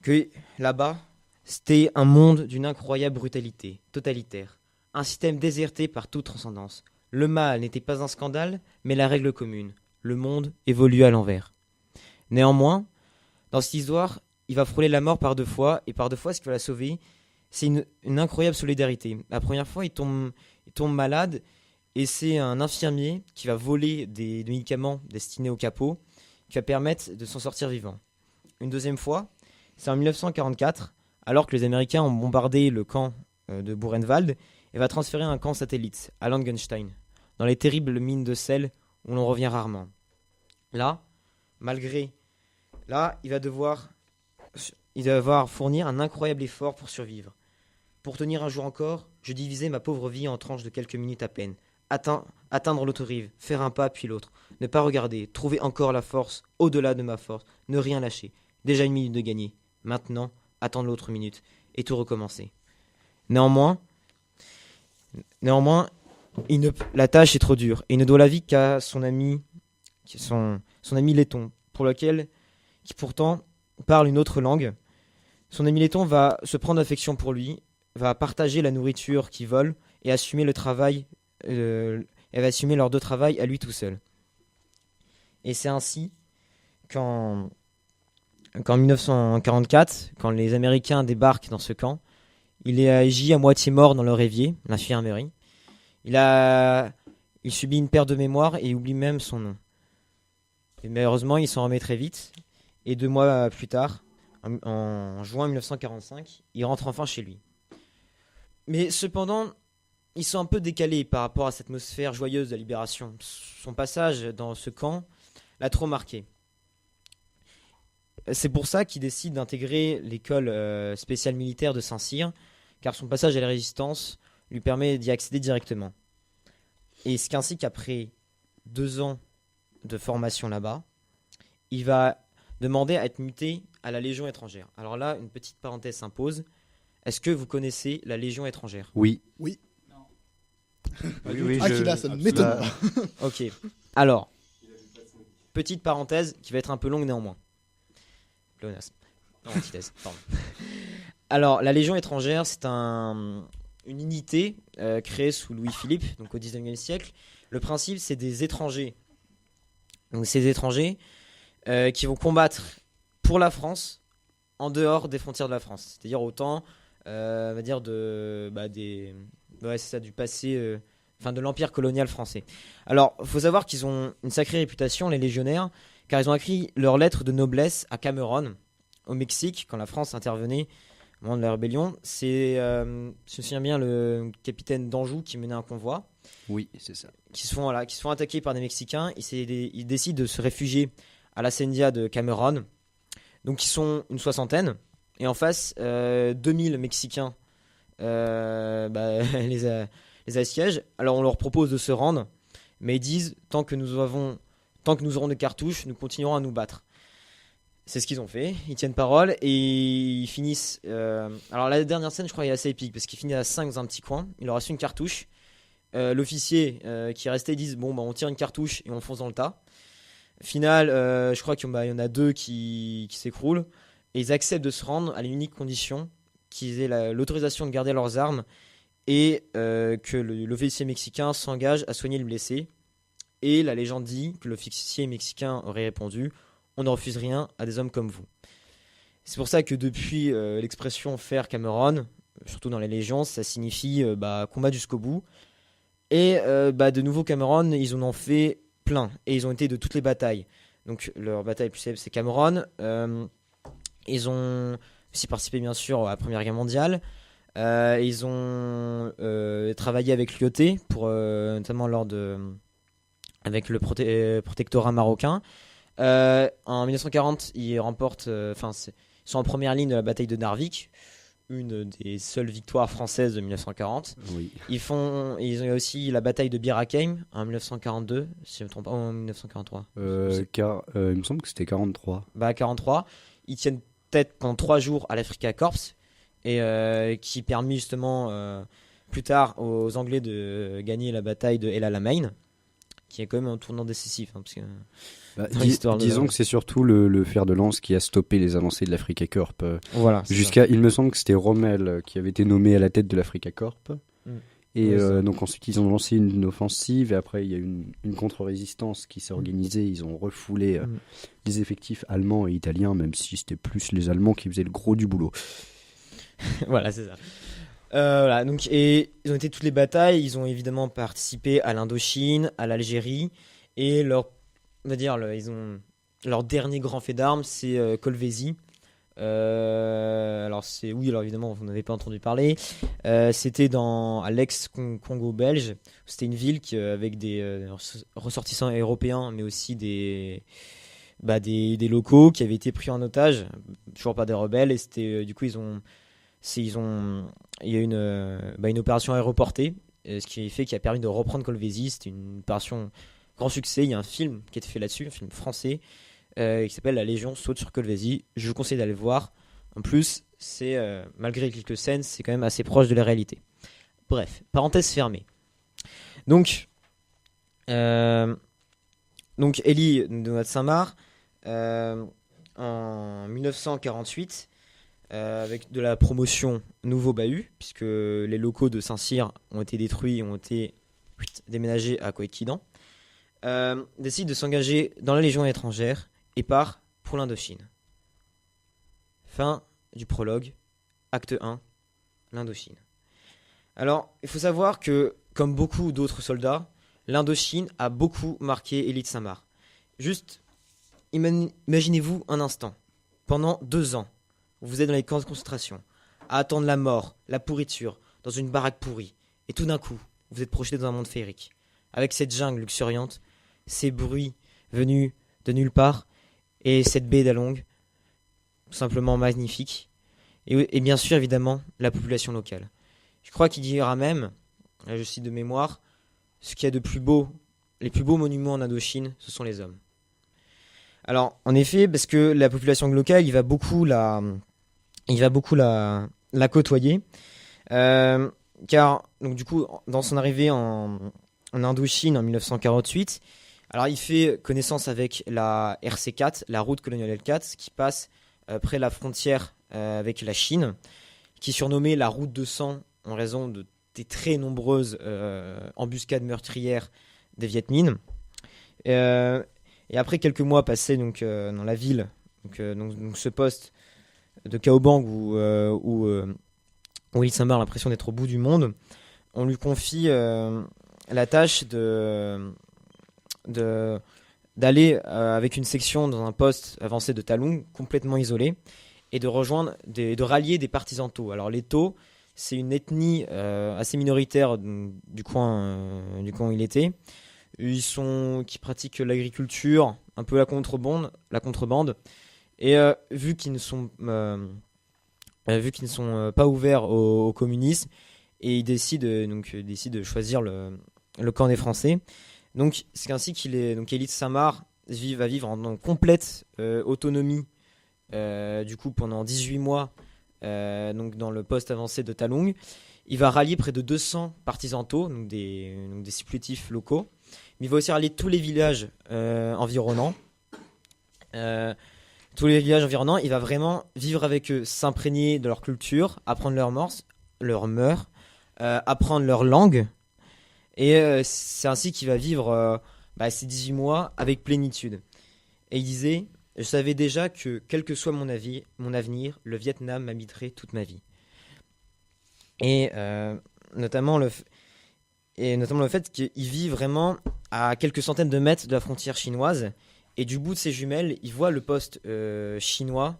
[SPEAKER 3] que là-bas, c'était un monde d'une incroyable brutalité, totalitaire, un système déserté par toute transcendance. Le mal n'était pas un scandale, mais la règle commune. Le monde évolue à l'envers. Néanmoins, dans cette histoire, il va frôler la mort par 2 fois, et par 2 fois, ce qui va la sauver, c'est une incroyable solidarité. La première fois, il tombe malade, et c'est un infirmier qui va voler des médicaments destinés au capot, qui va permettre de s'en sortir vivant. Une deuxième fois, c'est en 1944, alors que les Américains ont bombardé le camp de Buchenwald, et va transférer un camp satellite à Langenstein, dans les terribles mines de sel où l'on revient rarement. Là, il va devoir fournir un incroyable effort pour survivre. Pour tenir un jour encore, je divisais ma pauvre vie en tranches de quelques minutes à peine. Atteindre l'autre rive, faire un pas puis l'autre, ne pas regarder, trouver encore la force au-delà de ma force, ne rien lâcher. Déjà une minute de gagner. Maintenant, attendre l'autre minute et tout recommencer. Néanmoins, la tâche est trop dure et il ne doit la vie qu'à son ami laiton, qui pourtant parle une autre langue. Son ami laiton va se prendre affection pour lui, va partager la nourriture qu'il vole et assumer le travail. Elle va assumer leur 2 travail à lui tout seul. Et c'est ainsi qu'en 1944, quand les Américains débarquent dans ce camp, il est agi à moitié mort dans leur évier, l'infirmerie. Il subit une perte de mémoire et oublie même son nom. Et malheureusement, il s'en remet très vite. Et 2 mois plus tard, en juin 1945, il rentre enfin chez lui. Mais cependant, ils sont un peu décalés par rapport à cette atmosphère joyeuse de la libération. Son passage dans ce camp l'a trop marqué. C'est pour ça qu'il décide d'intégrer l'école spéciale militaire de Saint-Cyr, car son passage à la résistance lui permet d'y accéder directement. Et c'est ainsi qu'après 2 ans de formation là-bas, il va demander à être muté à la Légion étrangère. Alors là, une petite parenthèse s'impose. Est-ce que vous connaissez la Légion étrangère ?
[SPEAKER 2] Oui.
[SPEAKER 1] Oui.
[SPEAKER 2] Oui,
[SPEAKER 1] Aquila, ça ne m'étonne pas.
[SPEAKER 3] Ok. Alors, petite parenthèse qui va être un peu longue néanmoins. Pléonasme. Non, antithèse, pardon. Alors, la Légion étrangère, c'est une unité créée sous Louis-Philippe, donc au XIXe siècle. Le principe, c'est des étrangers. Donc, ces étrangers qui vont combattre pour la France en dehors des frontières de la France. C'est-à-dire autant, on va dire, c'est ça, du passé, de l'empire colonial français. Alors, il faut savoir qu'ils ont une sacrée réputation, les légionnaires, car ils ont écrit leurs lettres de noblesse à Cameron, au Mexique, quand la France intervenait au moment de la rébellion. C'est, je me souviens bien, le capitaine d'Anjou qui menait un convoi.
[SPEAKER 2] Oui, c'est ça.
[SPEAKER 3] Qui se font attaquer par des Mexicains. Ils décident de se réfugier à la Hacienda de Cameron. Donc, ils sont une 60aine. Et en face, 2000 Mexicains les assiègent. Alors, on leur propose de se rendre. Mais ils disent tant que nous aurons des cartouches, nous continuerons à nous battre. C'est ce qu'ils ont fait. Ils tiennent parole et ils finissent. Alors la dernière scène, je crois, est assez épique parce qu'ils finissent à 5 dans un petit coin. Il leur reste une cartouche. L'officier qui est resté disent bon, bah, on tire une cartouche et on fonce dans le tas. Final, je crois qu'il y en a 2 qui s'écroulent et ils acceptent de se rendre à l'unique condition qu'ils aient l'autorisation de garder leurs armes et que l'officier mexicain s'engage à soigner le blessé. Et la légende dit que l'officier mexicain aurait répondu on ne refuse rien à des hommes comme vous. C'est pour ça que depuis l'expression faire Cameron, surtout dans les légions, ça signifie combattre jusqu'au bout. Et de nouveau Cameron, ils en ont fait plein et ils ont été de toutes les batailles. Donc leur bataille la plus célèbre c'est Cameron. Ils ont aussi participé bien sûr à la Première Guerre mondiale. Ils ont travaillé avec Lyautey pour notamment avec le protectorat marocain. En 1940, ils sont en première ligne de la bataille de Narvik, une des seules victoires françaises de 1940.
[SPEAKER 2] Oui.
[SPEAKER 3] Ils ont eu aussi la bataille de Bir Hakeim en 1942, si je ne me trompe pas, en 1943.
[SPEAKER 2] Il me semble que c'était 43.
[SPEAKER 3] 43. Ils tiennent tête pendant 3 jours à l'Africa Corps et qui permet justement plus tard aux Anglais de gagner la bataille de El Alamein, qui est quand même un tournant décisif. Parce que,
[SPEAKER 2] disons que c'est surtout le fer de lance qui a stoppé les avancées de l'Africa Corps.
[SPEAKER 3] Voilà,
[SPEAKER 2] il me semble que c'était Rommel qui avait été nommé à la tête de l'Africa Corps. Et donc ensuite ils ont lancé une offensive et après il y a eu une contre-résistance qui s'est organisée. Ils ont refoulé les effectifs allemands et italiens, même si c'était plus les Allemands qui faisaient le gros du boulot.
[SPEAKER 3] Voilà, c'est ça. Voilà, donc, et ils ont été toutes les batailles. Ils ont évidemment participé à l'Indochine, à l'Algérie, et leur dernier grand fait d'armes, c'est Kolwezi. Alors évidemment vous n'avez pas entendu parler. C'était à l'ex-Congo belge. C'était une ville avec des ressortissants européens, mais aussi des locaux qui avaient été pris en otage, toujours par des rebelles. Et c'était du coup il y a une opération aéroportée, ce qui a permis de reprendre Kolwezi. C'était une opération grand succès. Il y a un film qui a été fait là-dessus, un film français. Qui s'appelle La Légion saute sur Kolwezi. Je vous conseille d'aller le voir. En plus, c'est malgré quelques scènes, c'est quand même assez proche de la réalité. Bref, parenthèse fermée. Donc Elie de Saint-Marc, en 1948, avec de la promotion Nouveau Bahut, puisque les locaux de Saint-Cyr ont été détruits et ont été déménagés à Koïkidan, décide de s'engager dans la Légion étrangère et part pour l'Indochine. Fin du prologue, acte 1, l'Indochine. Alors, il faut savoir que, comme beaucoup d'autres soldats, l'Indochine a beaucoup marqué Elie de Saint-Marc. Juste, imaginez-vous un instant. Pendant 2 ans, vous êtes dans les camps de concentration, à attendre la mort, la pourriture, dans une baraque pourrie, et tout d'un coup, vous êtes projeté dans un monde féerique, avec cette jungle luxuriante, ces bruits venus de nulle part, et cette baie d'Along, simplement magnifique, et bien sûr, évidemment, la population locale. Je crois qu'il dira même, je cite de mémoire, ce qu'il y a de plus beau, les plus beaux monuments en Indochine, ce sont les hommes. Alors, en effet, parce que la population locale, il va beaucoup la côtoyer, car donc du coup, dans son arrivée en Indochine en 1948, alors il fait connaissance avec la RC4, la route coloniale 4, qui passe près la frontière avec la Chine, qui est surnommée la route de sang en raison des très nombreuses embuscades meurtrières des Viet Minh. Et après quelques mois passés dans la ville, donc ce poste de Cao Bang où Elie de Saint-Marc a l'impression d'être au bout du monde, on lui confie la tâche d'aller avec une section dans un poste avancé de Talung, complètement isolé, et de rallier des partisans Tho. Alors les Tho, c'est une ethnie assez minoritaire du coin où il était. Qui pratiquent l'agriculture, un peu la contrebande, et vu qu'ils ne sont pas ouverts au communisme, et ils décident de choisir le camp des Français. Donc c'est ainsi qu'Élie de Saint-Marc va vivre en complète autonomie du coup pendant 18 mois donc dans le poste avancé de Talong. Il va rallier près de 200 partisans donc des supplétifs locaux. Mais il va aussi rallier tous les villages environnants. Il va vraiment vivre avec eux, s'imprégner de leur culture, apprendre leurs mœurs, apprendre leur langue. Et c'est ainsi qu'il va vivre ces 18 mois avec plénitude. Et il disait, je savais déjà que quel que soit mon avenir, le Vietnam m'habiterait toute ma vie. Et notamment le fait qu'il vit vraiment à quelques centaines de mètres de la frontière chinoise. Et du bout de ses jumelles, il voit le poste chinois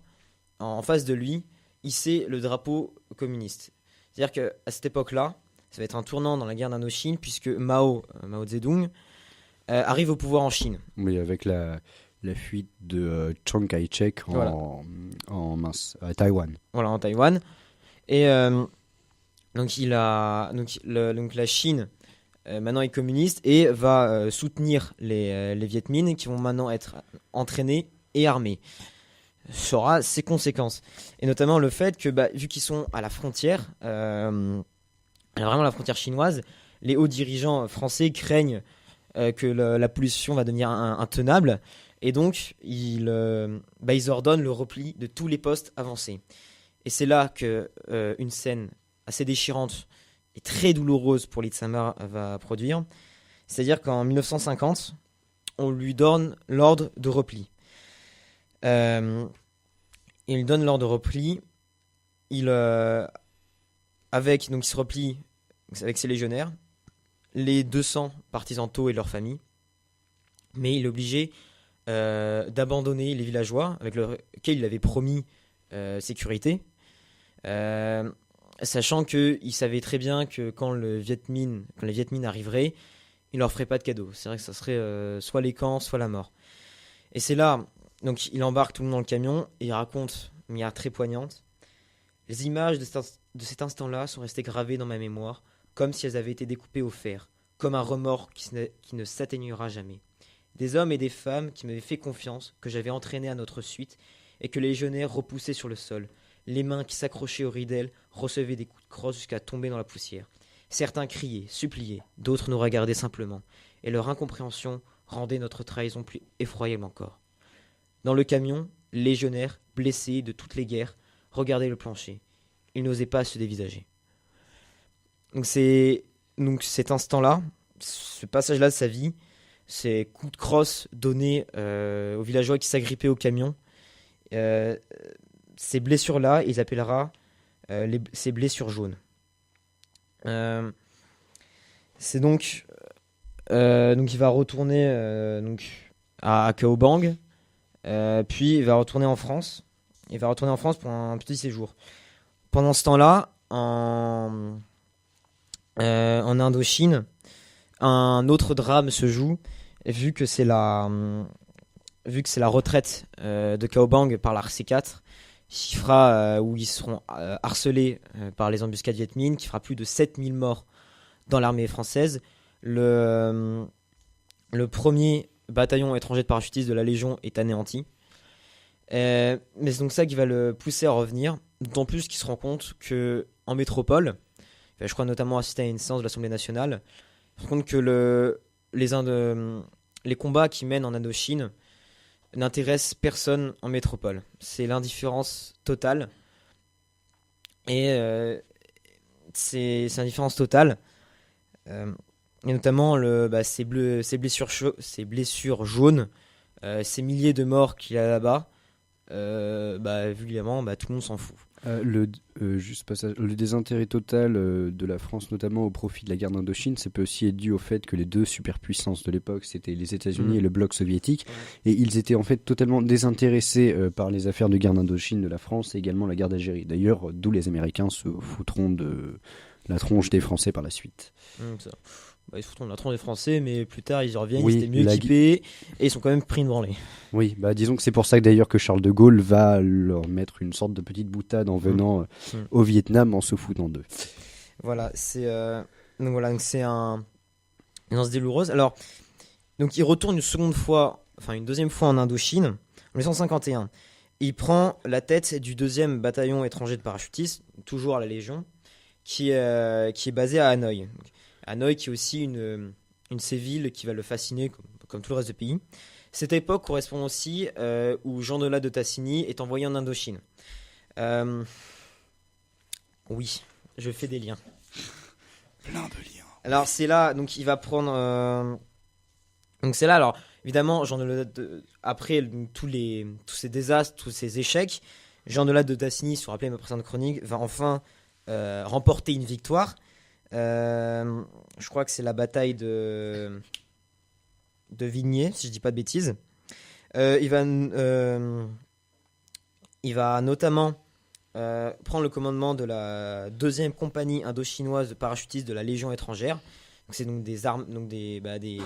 [SPEAKER 3] en face de lui hisser le drapeau communiste. C'est-à-dire qu'à cette époque-là, ça va être un tournant dans la guerre d'Indochine, puisque Mao Zedong, arrive au pouvoir en Chine.
[SPEAKER 2] Oui, avec la fuite de Chiang Kai-shek à Taïwan.
[SPEAKER 3] Voilà, en Taïwan. Et donc la Chine maintenant est communiste et va soutenir les Viet Minh qui vont maintenant être entraînés et armés. Ça aura ses conséquences. Et notamment le fait que, vu qu'ils sont à la frontière, vraiment la frontière chinoise, les hauts dirigeants français craignent que la pollution va devenir intenable. Et donc, ils ordonnent le repli de tous les postes avancés. Et c'est là qu'une scène assez déchirante et très douloureuse pour Lee Tsamar va produire. C'est-à-dire qu'en 1950, on lui donne l'ordre de repli. Il donne l'ordre de repli. Il se replie avec ses légionnaires, les 200 partisans Tho et leurs familles. Mais il est obligé d'abandonner les villageois avec lesquels il avait promis sécurité. Sachant qu'il savait très bien que quand les Viet Minh arriveraient, il leur ferait pas de cadeau. C'est vrai que ça serait soit les camps, soit la mort. Et c'est là, donc il embarque tout le monde dans le camion et il raconte une manière très poignante. Les images de cet instant-là sont restées gravées dans ma mémoire, comme si elles avaient été découpées au fer, comme un remords qui ne s'atténuera jamais. Des hommes et des femmes qui m'avaient fait confiance, que j'avais entraînés à notre suite, et que les légionnaires repoussaient sur le sol. Les mains qui s'accrochaient aux ridelles recevaient des coups de crosse jusqu'à tomber dans la poussière. Certains criaient, suppliaient, d'autres nous regardaient simplement, et leur incompréhension rendait notre trahison plus effroyable encore. Dans le camion, les légionnaires, blessés de toutes les guerres, regardaient le plancher. Ils n'osaient pas se dévisager. Donc cet instant-là, ce passage-là de sa vie, ces coups de crosse donnés aux villageois qui s'agrippaient au camion, ces blessures-là, il appellera ces blessures jaunes. C'est donc il va retourner à Cao Bang, puis il va retourner en France. Il va retourner en France pour un petit séjour. Pendant ce temps-là, en Indochine, un autre drame se joue, vu que c'est la retraite de Cao Bang par la RC4, qui fera, où ils seront harcelés par les embuscades Viet Minh, qui fera plus de 7000 morts dans l'armée française. Le premier bataillon étranger de parachutistes de la Légion est anéanti. Mais c'est donc ça qui va le pousser à revenir, d'autant plus qu'il se rend compte qu'en métropole, je crois notamment assister à une séance de l'Assemblée nationale, il se rend compte que les combats qu'il mène en Indochine n'intéressent personne en métropole. C'est l'indifférence totale. Et c'est l'indifférence totale. Et notamment ces blessures jaunes, ces milliers de morts qu'il y a là-bas, évidemment, tout le monde s'en fout.
[SPEAKER 2] Le désintérêt total de la France, notamment au profit de la guerre d'Indochine, ça peut aussi être dû au fait que les deux superpuissances de l'époque, c'était les États-Unis et le bloc soviétique, et ils étaient en fait totalement désintéressés par les affaires de guerre d'Indochine de la France et également la guerre d'Algérie. D'ailleurs, d'où les Américains se foutront de la tronche des Français par la suite.
[SPEAKER 3] Ils se foutront de la tronche des Français, mais plus tard ils y reviennent, ils étaient mieux équipés et ils sont quand même pris une branlée.
[SPEAKER 2] Oui, disons que c'est pour ça que d'ailleurs que Charles de Gaulle va leur mettre une sorte de petite boutade en venant au Vietnam en se foutant d'eux.
[SPEAKER 3] Voilà, donc c'est une lance douloureuse. Alors, Donc il retourne une deuxième fois en Indochine, en 1951. Il prend la tête du 2e bataillon étranger de parachutistes, toujours à la Légion, qui est basé à Hanoï. Donc, Hanoï qui est aussi une de ces villes qui va le fasciner comme tout le reste du pays. Cette époque correspond aussi où Jean Delat de Tassigny est envoyé en Indochine. Oui, je fais des liens.
[SPEAKER 1] Plein de liens.
[SPEAKER 3] Alors c'est là, donc il va prendre... Donc c'est là, alors évidemment, Jean Delat après tous ces désastres, tous ces échecs, Jean Delat de Tassigny, si vous vous rappelez ma précédente chronique, va enfin remporter une victoire. Je crois que c'est la bataille de Vigné, si je dis pas de bêtises. Il va notamment prendre le commandement de la 2e compagnie indochinoise de parachutistes de la Légion étrangère. Donc c'est donc des armes, donc des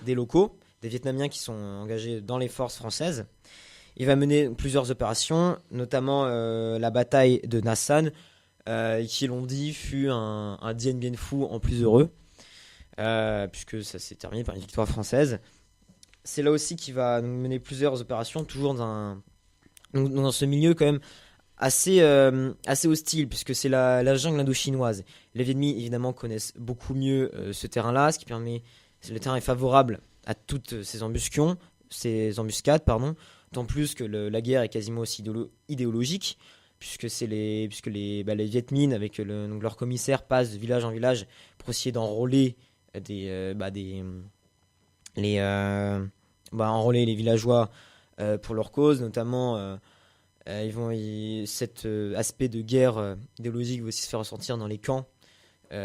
[SPEAKER 3] locaux, des Vietnamiens qui sont engagés dans les forces françaises. Il va mener plusieurs opérations, notamment la bataille de Nha San, qui l'on dit fut un Dien Bien Phu en plus heureux, puisque ça s'est terminé par une victoire française. C'est là aussi qu'il va mener plusieurs opérations, toujours dans ce milieu quand même assez hostile, puisque c'est la jungle indo-chinoise. Les Vietnamiens évidemment connaissent beaucoup mieux ce terrain-là, le terrain est favorable à toutes ces embuscades, d'autant plus que la guerre est quasiment aussi idéologique, puisque les Viet Minh avec donc leur commissaire passent de village en village pour essayer d'enrôler enrôler les villageois pour leur cause, notamment cet aspect de guerre idéologique va aussi se faire ressentir dans les camps, où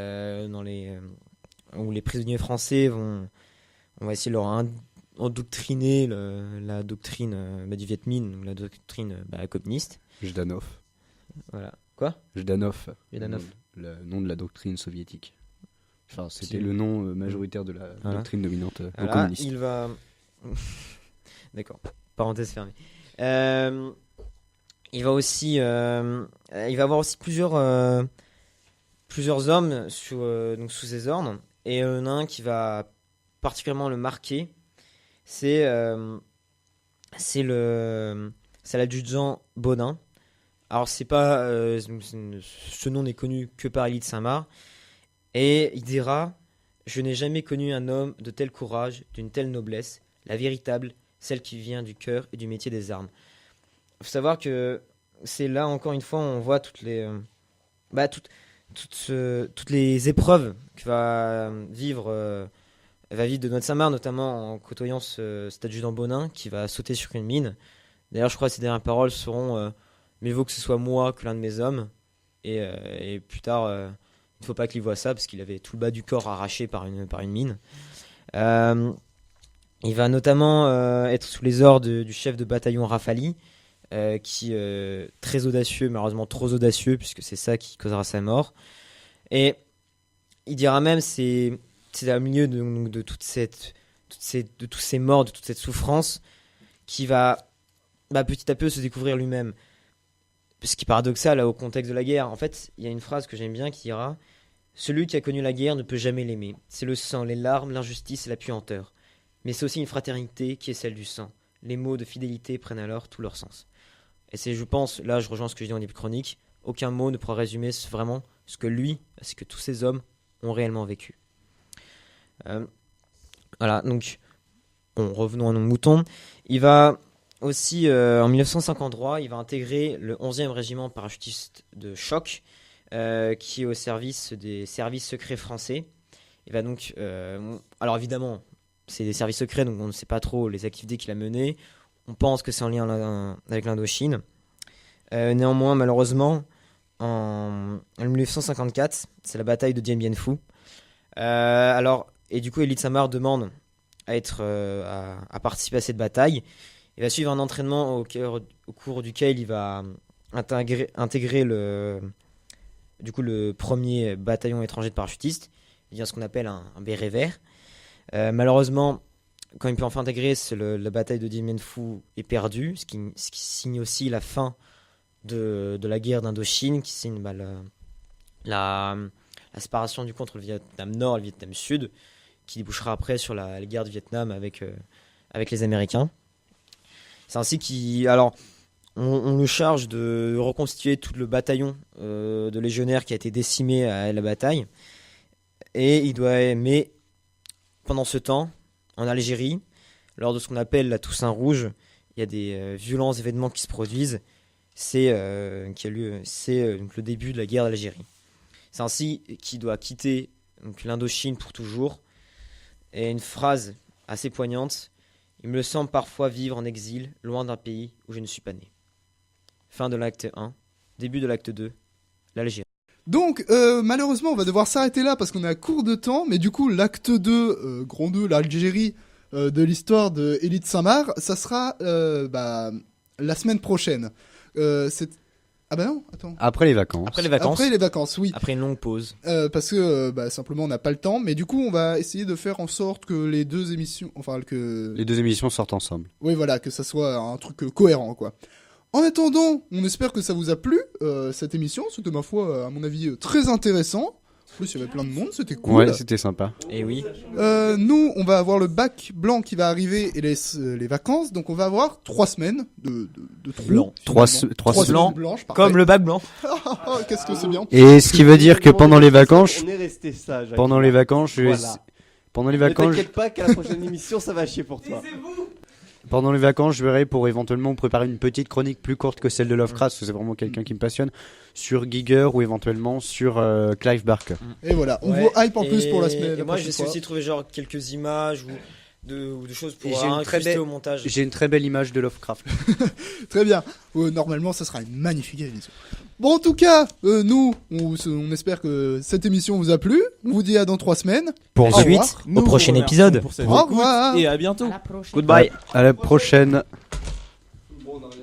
[SPEAKER 3] les prisonniers français on va essayer de leur endoctriner la doctrine du Viet Minh, la doctrine communiste.
[SPEAKER 2] Jdanov.
[SPEAKER 3] Voilà. Quoi ?
[SPEAKER 2] Jdanov.
[SPEAKER 3] Jdanov.
[SPEAKER 2] Le nom de la doctrine soviétique. Enfin, c'était
[SPEAKER 3] C'est-
[SPEAKER 2] le nom majoritaire de la
[SPEAKER 3] Voilà.
[SPEAKER 2] doctrine dominante
[SPEAKER 3] Voilà,
[SPEAKER 2] communiste.
[SPEAKER 3] il va... D'accord, parenthèse fermée. Il va avoir aussi plusieurs hommes donc sous ses ordres, et il y en a un qui va particulièrement le marquer, c'est l'adjudant Baudin. Alors c'est pas ce nom n'est connu que par Élie de Saint-Marc, et il dira: je n'ai jamais connu un homme de tel courage, d'une telle noblesse, la véritable, celle qui vient du cœur et du métier des armes. Il faut savoir que c'est là, encore une fois, on voit toutes les épreuves que va vivre de notre Saint-Marc, notamment en côtoyant cet adjudant Bonin qui va sauter sur une mine. D'ailleurs, je crois que ses dernières paroles seront mieux vaut que ce soit moi que l'un de mes hommes. Et plus tard, il ne faut pas qu'il voie ça, parce qu'il avait tout le bas du corps arraché par une mine. Il va notamment être sous les ordres du chef de bataillon Rafali, qui est très audacieux, malheureusement trop audacieux, puisque c'est ça qui causera sa mort. Et il dira même, c'est au milieu de tous ces morts, de toute cette souffrance, qui va petit à peu se découvrir lui-même. Ce qui est paradoxal au contexte de la guerre. En fait, il y a une phrase que j'aime bien qui dira: celui qui a connu la guerre ne peut jamais l'aimer. C'est le sang, les larmes, l'injustice et la puanteur. Mais c'est aussi une fraternité qui est celle du sang. Les mots de fidélité prennent alors tout leur sens. Et c'est, je pense, là je rejoins ce que je dis en début de chronique, aucun mot ne pourra résumer vraiment ce que tous ces hommes ont réellement vécu. Voilà, donc, revenons à nos moutons. Il va aussi, en 1953, il va intégrer le 11e régiment parachutiste de choc, qui est au service des services secrets français. Il va donc, alors évidemment, c'est des services secrets, donc on ne sait pas trop les activités qu'il a menées. On pense que c'est en lien avec l'Indochine. Néanmoins, malheureusement, en 1954, c'est la bataille de Dien Bien Phu. Et du coup, Élie de Saint-Marc demande à participer à cette bataille. Il va suivre un entraînement au cours duquel il va intégrer le premier bataillon étranger de parachutistes. Il devient ce qu'on appelle un béret vert. Malheureusement, quand il peut enfin intégrer, la bataille de Dien Bien Phu est perdue, ce qui signe aussi la fin de la guerre d'Indochine, qui signe la séparation du contre le Vietnam Nord et le Vietnam Sud, qui débouchera après sur la guerre du Vietnam avec les Américains. C'est ainsi alors on le charge de reconstituer tout le bataillon de légionnaires qui a été décimé à la bataille, et mais pendant ce temps, en Algérie, lors de ce qu'on appelle la Toussaint Rouge, il y a des violents événements qui se produisent. C'est donc le début de la guerre d'Algérie. C'est ainsi qu'il doit quitter donc l'Indochine pour toujours. Et une phrase assez poignante: il me semble parfois vivre en exil, loin d'un pays où je ne suis pas né. Fin de l'acte 1, début de l'acte 2, l'Algérie.
[SPEAKER 1] Donc, malheureusement, on va devoir s'arrêter là parce qu'on est à court de temps. Mais du coup, l'acte 2, grand 2, l'Algérie, de l'histoire de Élie de Saint-Marc, ça sera la semaine prochaine. Ah bah non, attends.
[SPEAKER 2] Après les vacances.
[SPEAKER 3] Après les vacances.
[SPEAKER 1] Après les vacances, oui.
[SPEAKER 3] Après une longue pause.
[SPEAKER 1] Parce que simplement on n'a pas le temps. Mais du coup, on va essayer de faire en sorte que les deux émissions,
[SPEAKER 2] les deux émissions sortent ensemble.
[SPEAKER 1] Oui, voilà, que ça soit un truc cohérent, quoi. En attendant, on espère que ça vous a plu, cette émission. C'était, ma foi, à mon avis, très intéressant. En plus, il y avait plein de monde, c'était cool.
[SPEAKER 2] Ouais, c'était sympa.
[SPEAKER 3] Et oui.
[SPEAKER 1] Nous, on va avoir le bac blanc qui va arriver et les vacances. Donc, on va avoir 3 semaines de trou.
[SPEAKER 3] Blanc.
[SPEAKER 2] Trois
[SPEAKER 1] finalement.
[SPEAKER 2] semaines
[SPEAKER 3] blancs,
[SPEAKER 1] blanches,
[SPEAKER 3] Comme le bac blanc.
[SPEAKER 1] Qu'est-ce que c'est bien.
[SPEAKER 2] Et ce qui veut dire que pendant les vacances,
[SPEAKER 5] On est resté sage.
[SPEAKER 2] pendant les vacances,
[SPEAKER 5] Voilà.
[SPEAKER 2] pendant les
[SPEAKER 5] Ne
[SPEAKER 2] vacances,
[SPEAKER 5] t'inquiète pas qu'à la prochaine émission, ça va chier pour toi.
[SPEAKER 2] pendant les vacances, je verrai pour éventuellement préparer une petite chronique plus courte que celle de Lovecraft, parce que c'est vraiment quelqu'un qui me passionne, sur Giger ou éventuellement sur Clive Barker.
[SPEAKER 1] Et voilà, on
[SPEAKER 3] Ouais,
[SPEAKER 1] vous hype en plus pour la semaine.
[SPEAKER 3] Et
[SPEAKER 1] la
[SPEAKER 3] moi,
[SPEAKER 1] prochaine
[SPEAKER 3] je sais
[SPEAKER 1] fois.
[SPEAKER 3] aussi trouver genre quelques images ou de choses
[SPEAKER 2] Et
[SPEAKER 3] pour
[SPEAKER 2] j'ai une très
[SPEAKER 3] incruster
[SPEAKER 2] belle-
[SPEAKER 3] au montage.
[SPEAKER 2] J'ai une très belle image de Lovecraft.
[SPEAKER 1] Très bien. Normalement, ça sera une magnifique émission. Bon, en tout cas, nous, on espère que cette émission vous a plu. On vous dit à dans 3 semaines.
[SPEAKER 2] Pour
[SPEAKER 1] Au
[SPEAKER 3] Ensuite,
[SPEAKER 1] revoir.
[SPEAKER 6] Nous
[SPEAKER 3] au prochain
[SPEAKER 6] vous remercions
[SPEAKER 3] épisode.
[SPEAKER 6] pour cette
[SPEAKER 1] Au
[SPEAKER 6] écoute
[SPEAKER 1] revoir.
[SPEAKER 6] et à bientôt.
[SPEAKER 4] À la prochaine.
[SPEAKER 3] Goodbye.
[SPEAKER 2] À la prochaine.
[SPEAKER 5] Bon, on arrête.